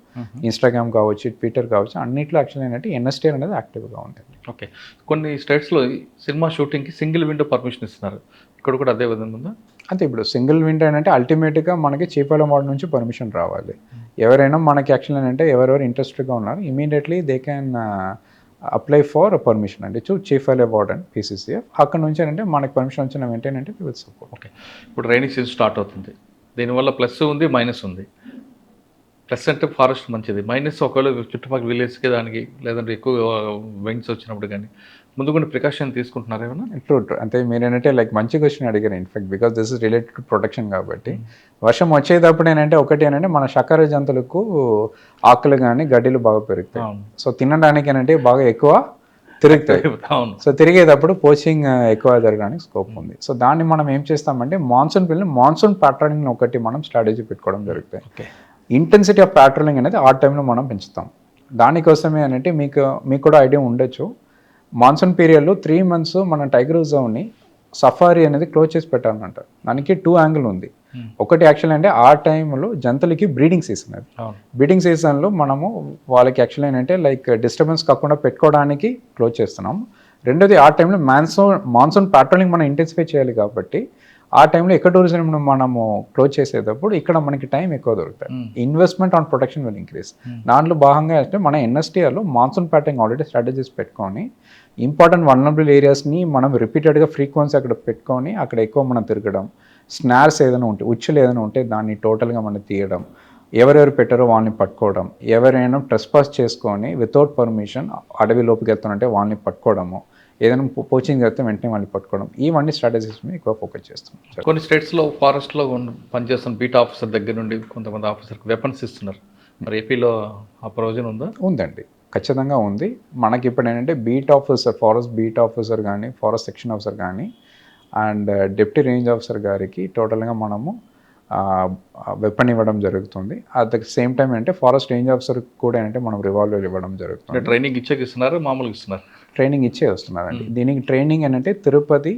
ఇన్స్టాగ్రామ్ కావచ్చు, ట్విట్టర్ కావచ్చు, అన్నింటిలో యాక్చువల్ ఏంటంటే ఎన్ఎస్టీఆర్ అనేది యాక్టివ్గా ఉంటుంది. ఓకే. కొన్ని స్టేట్స్లో సినిమా షూటింగ్కి సింగిల్ విండో పర్మిషన్ ఇస్తున్నారు, ఇక్కడ కూడా అదే విధంగా ఉందా? అంటే ఇప్పుడు సింగిల్ విండో అంటే అల్టిమేట్గా మనకి చీఫ్ వార్డ్ నుంచి పర్మిషన్ రావాలి. ఎవరైనా మనకి యాక్చువల్ ఏంటంటే ఎవరెవరు ఇంట్రెస్టెడ్గా ఉన్నారు immediately they can apply for permission అండి చీఫ్ వార్డ్ అండ్ PCCF. అక్కడ నుంచి అంటే మనకి పర్మిషన్ వచ్చిన వెంటనే అంటే విత్ సపోర్ట్. ఓకే. ఇప్పుడు రైనీ సీజన్ స్టార్ట్ అవుతుంది, దీనివల్ల ప్లస్ ఉంది మైనస్ ఉంది. ప్లస్ అంటే ఫారెస్ట్ మంచిది, మైనస్ ఒకవేళ చుట్టుపక్కల విలేజ్కి దానికి లేదంటే ఎక్కువ వెంగ్స్ వచ్చినప్పుడు కానీ ముందు కొన్ని ప్రికాషన్ తీసుకుంటున్నారు ఏమన్నా? ట్రూ అంటే మీరు ఏంటంటే లైక్ మంచి క్వశ్చన్ అడిగారు in fact, because this is related to protection కాబట్టి. వర్షం వచ్చేటప్పుడు ఏంటంటే ఒకటి ఏంటంటే మన శాకాహార జంతువులకు ఆకులు కానీ గడ్డిలు బాగా పెరుగుతాయి. సో తినడానికి ఏంటంటే బాగా ఎక్కువ తిరుగుతాయి. సో తిరిగేటప్పుడు పోచింగ్ ఎక్కువ జరగడానికి స్కోప్ ఉంది. సో దాన్ని మనం ఏం చేస్తామంటే మాన్సూన్ ప్యాట్రోలింగ్ ఒకటి మనం స్ట్రాటజీ పెట్టుకోవడం జరుగుతాయి. ఇంటెన్సిటీ ఆఫ్ ప్యాట్రోలింగ్ అనేది ఆ టైంలో మనం పెంచుతాం. దానికోసమే అంటే మీకు కూడా ఐడియా ఉండొచ్చు, మాన్సూన్ పీరియడ్లో 3 months మన టైగర్ రిజర్వ్ని సఫారీ అనేది క్లోజ్ చేసి పెట్టాలంట. దానికి 2 యాంగిల్ ఉంది. ఒకటి యాక్చువల్ అంటే ఆ టైంలో జంతువులకి బ్రీడింగ్ సీజన్, అది బ్రీడింగ్ సీజన్లో మనము వాళ్ళకి యాక్చువల్ ఏంటంటే లైక్ డిస్టర్బెన్స్ కాకుండా పెట్టుకోవడానికి క్లోజ్ చేస్తున్నాం. రెండోది ఆ టైంలో మాన్సూన్ ప్యాట్రోలింగ్ మనం ఇంటెన్సిఫై చేయాలి కాబట్టి ఆ టైంలో ఎక్కడ టూరిజం మనము క్లోజ్ చేసేటప్పుడు ఇక్కడ మనకి టైం ఎక్కువ దొరుకుతాయి. Investment on protection will increase. దాంట్లో భాగంగా అంటే మన ఎన్ఎస్టీఆర్లో మాన్సూన్ ప్యాటర్నింగ్ ఆల్రెడీ స్ట్రాటజీస్ పెట్టుకొని ఇంపార్టెంట్ వల్నరబుల్ ఏరియాస్ని మనం రిపీటెడ్గా ఫ్రీక్వెన్సీ అక్కడ పెట్టుకొని అక్కడ ఎక్కువ మనం తిరగడం, స్నార్స్ ఏదైనా ఉంటే ఉచ్చులు ఏదైనా ఉంటే దాన్ని టోటల్గా మనం తీయడం, ఎవరెవరు పెట్టారో వాళ్ళని పట్టుకోవడం, ఎవరైనా ట్రెస్పాస్ చేసుకొని వితౌట్ పర్మిషన్ అడవి లోపుకి వెళ్తానంటే వాళ్ళని పట్టుకోవడము, ఏదైనా పోచింగ్ చేస్తే వెంటనే వాళ్ళని పట్టుకోవడం, ఇవన్నీ స్ట్రాటజీస్ మీద ఎక్కువ ఫోకస్ చేస్తున్నాం. కొన్ని స్టేట్స్లో ఫారెస్ట్లో పనిచేస్తున్న బీట్ ఆఫీసర్ దగ్గర నుండి కొంతమంది ఆఫీసర్కి వెపన్స్ ఇస్తున్నారు, మరి ఏపీలో ఆ ప్రొవిజన్ ఉందా? ఉందండి, ఖచ్చితంగా ఉంది. మనకి ఇప్పుడు ఏంటంటే beat officer, forest beat officer కానీ, ఫారెస్ట్ సెక్షన్ ఆఫీసర్ కానీ అండ్ డిప్యూటీ రేంజ్ ఆఫీసర్ గారికి టోటల్గా మనము వెపన్ ఇవ్వడం జరుగుతుంది. అట్ ద సేమ్ టైం అంటే ఫారెస్ట్ రేంజ్ ఆఫీసర్ కూడా ఏంటంటే మనం రివాల్వర్ ఇవ్వడం జరుగుతుంది. ట్రైనింగ్ ఇస్తున్నారు, మామూలుగా ఇస్తున్నారు? ట్రైనింగ్ ఇచ్చే వస్తున్నారండి. దీనికి ట్రైనింగ్ ఏంటంటే తిరుపతి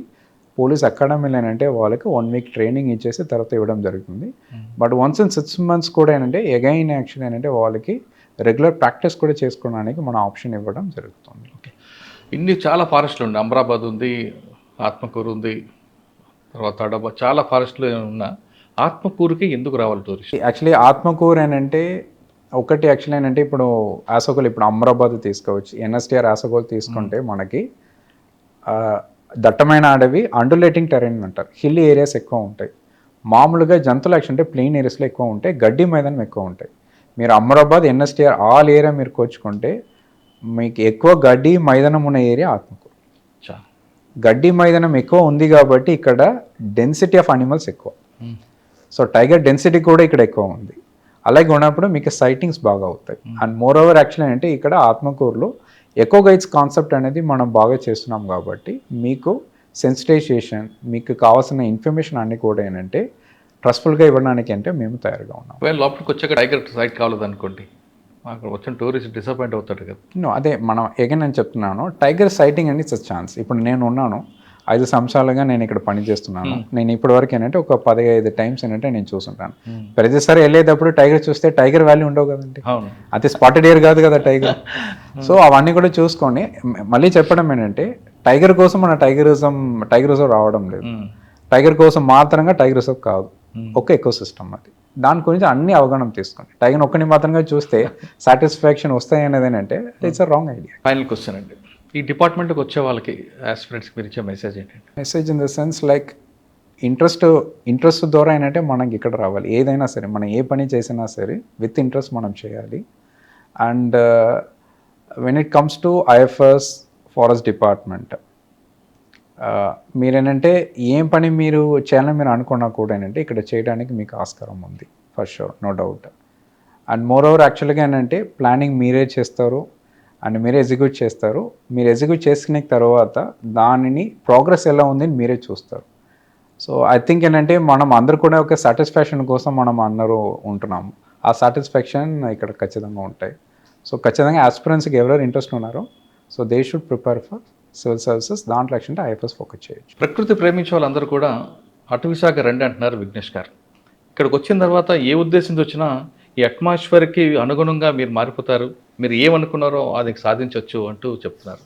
పోలీస్ అకాడమీలో ఏంటంటే వాళ్ళకి 1 week ట్రైనింగ్ ఇచ్చేసి తర్వాత ఇవ్వడం జరుగుతుంది. బట్ వన్స్ ఇన్ 6 months కూడా ఏంటంటే అగైన్ యాక్చువల్ ఏంటంటే వాళ్ళకి రెగ్యులర్ ప్రాక్టీస్ కూడా చేసుకోవడానికి మన ఆప్షన్ ఇవ్వడం జరుగుతుంది. ఇన్ని చాలా ఫారెస్ట్లు ఉన్నాయి. అమరాబాద్ ఉంది, ఆత్మకూరు ఉంది, తర్వాత అడబా, చాలా ఫారెస్ట్లు ఉన్నా ఆత్మకూరుకి ఎందుకు రావాలి టూరిస్ట్? యాక్చువల్లీ ఆత్మకూరు అని అంటే ఒకటి యాక్చువల్లీ ఏంటంటే ఇప్పుడు ఆసగోల్, ఇప్పుడు అమరాబాద్ తీసుకోవచ్చు, ఎన్ఎస్టిఆర్ ఆసగోల్ తీసుకుంటే మనకి దట్టమైన అడవి, అండులేటింగ్ టెరైన్ అంటారు, హిల్ ఏరియాస్ ఎక్కువ ఉంటాయి. మామూలుగా జంతువులు యాక్చువల్ అంటే ప్లెయిన్ ఏరియాస్లో ఎక్కువ ఉంటాయి, గడ్డి మైదానం ఎక్కువ ఉంటాయి. మీరు అమరాబాద్, ఎన్ఎస్టిఆర్ ఆల్ ఏరియా మీరు కోచుకుంటే మీకు ఎక్కువ గడ్డి మైదానం ఉన్న ఏరియా ఆత్మకూరు. గడ్డి మైదానం ఎక్కువ ఉంది కాబట్టి ఇక్కడ డెన్సిటీ ఆఫ్ అనిమల్స్ ఎక్కువ. సో టైగర్ డెన్సిటీ కూడా ఇక్కడ ఎక్కువ ఉంది. అలాగే ఉన్నప్పుడు మీకు సైటింగ్స్ బాగా అవుతాయి. అండ్ మోర్ ఓవర్ యాక్చువల్లీ అంటే ఇక్కడ ఆత్మకూరులో ఎకో గైడ్స్ కాన్సెప్ట్ అనేది మనం బాగా చేస్తున్నాం కాబట్టి మీకు సెన్సిటైజేషన్, మీకు కావాల్సిన ఇన్ఫర్మేషన్ అన్నీ కూడా ఏంటంటే ట్రస్ట్ఫుల్గా ఇవ్వడానికి అంటే మేము తయారుగా ఉన్నాం. లోపలికి వచ్చాక టైగర్ సైట్ కావాలనుకోండి, అక్కడ వచ్చిన టూరిస్ట్ డిసప్పాయింట్ అవుతాడు కదా. అదే మనం ఎగైన్ నేను చెప్తున్నాను, టైగర్ సైటింగ్ అనేది ఇట్స్ ఛాన్స్. ఇప్పుడు నేను ఉన్నాను 5 సంవత్సరాలుగా నేను ఇక్కడ పని చేస్తున్నాను. నేను ఇప్పటి వరకు ఏంటంటే ఒక 15 టైమ్స్ ఏంటంటే నేను చూసుంటాను. ప్రతిసారి వెళ్ళేటప్పుడు టైగర్ చూస్తే టైగర్ వాల్యూ ఉండవు కదండి, అది స్పాటెడ్ ఇయర్ కాదు కదా టైగర్. సో అవన్నీ కూడా చూసుకొని మళ్ళీ చెప్పడం ఏంటంటే టైగర్ కోసం మన టైగర్ రిజర్వ్ రావడం లేదు, టైగర్ కోసం మాత్రంగా టైగర్ రిజర్వ్ కాదు, ఒక ఎకో సిస్టమ్ అది. దాని గురించి అన్ని అవగాహన తీసుకోండి. టైగర్ ఒక్కని మాత్రంగా చూస్తే సాటిస్ఫాక్షన్ వస్తాయి అనేది ఏంటంటే it's a wrong idea. Final question అండి, ఈ డిపార్ట్మెంట్కి వచ్చే వాళ్ళకి ఆస్పిరెంట్స్కి మీరు ఇచ్చే మెసేజ్ ఏంటంటే? Message in the sense like interest ద్వారా ఏంటంటే మనకి ఇక్కడ రావాలి. ఏదైనా సరే మనం ఏ పని చేసినా సరే విత్ ఇంట్రెస్ట్ మనం చేయాలి. And when it comes to IFS forest department, మీరేంటంటే ఏం పని మీరు చేయాలని మీరు అనుకున్నా కూడా ఏంటంటే ఇక్కడ చేయడానికి మీకు ఆస్కారం ఉంది, for sure, no doubt. And moreover యాక్చువల్గా ఏంటంటే ప్లానింగ్ మీరే చేస్తారు అండ్ మీరే ఎగ్జిక్యూట్ చేస్తారు. మీరు ఎగ్జిక్యూట్ చేసుకునే తర్వాత దానిని ప్రోగ్రెస్ ఎలా ఉంది మీరే చూస్తారు. సో ఐ థింక్ ఏంటంటే మనం అందరూ కూడా ఒక సాటిస్ఫాక్షన్ కోసం మనం అందరూ ఉంటున్నాము. ఆ సాటిస్ఫాక్షన్ ఇక్కడ ఖచ్చితంగా ఉంటాయి. సో ఖచ్చితంగా ఆస్పిరెంట్స్కి ఎవరెవరు ఇంట్రెస్ట్ ఉన్నారో so they should prepare for civil services. దాంట్లో యాక్చువల్లీ ఐఎఫ్ఎస్ ఫోకస్ చేయొచ్చు. ప్రకృతి ప్రేమించే వాళ్ళందరూ కూడా అటవీ శాఖ రండి అంటున్నారు విఘ్నేష్ గారు. ఇక్కడికి వచ్చిన తర్వాత ఏ ఉద్దేశంతో వచ్చినా ఈ అట్మాస్ఫియర్కి అనుగుణంగా మీరు మారిపోతారు, మీరు ఏమనుకున్నారో అది సాధించవచ్చు అంటూ చెప్తున్నారు.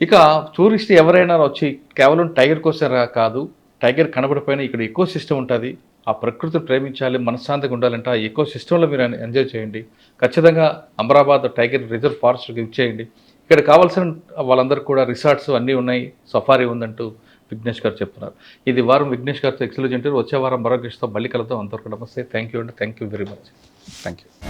ఇక టూరిస్ట్ ఎవరైనా వచ్చి కేవలం టైగర్ కోసం కాదు, టైగర్ కనబడిపోయినా ఇక్కడ ఎకో సిస్టమ్ ఉంటుంది, ఆ ప్రకృతిని ప్రేమించాలి, మనశ్శాంతిగా ఉండాలంటే ఆ ఎకో సిస్టంలో మీరు ఎంజాయ్ చేయండి. ఖచ్చితంగా అమరాబాద్ టైగర్ రిజర్వ్ ఫారెస్ట్కి ఇచ్చేయండి. ఇక్కడ కావాల్సిన వాళ్ళందరూ కూడా రిసార్ట్స్ అన్నీ ఉన్నాయి, సఫారీ ఉందంటూ విఘ్నేష్ గారు చెప్తున్నారు. ఇది వారం విఘ్నేష్ గారితో ఎక్స్క్లూజివ్ ఇంటర్వ్యూ. వచ్చే వారం మరో గెస్ట్తో మళ్ళీ కలుద్దాం. అంతవరకు నమస్తే, థ్యాంక్ యూ అండి, thank you very much. Thank you.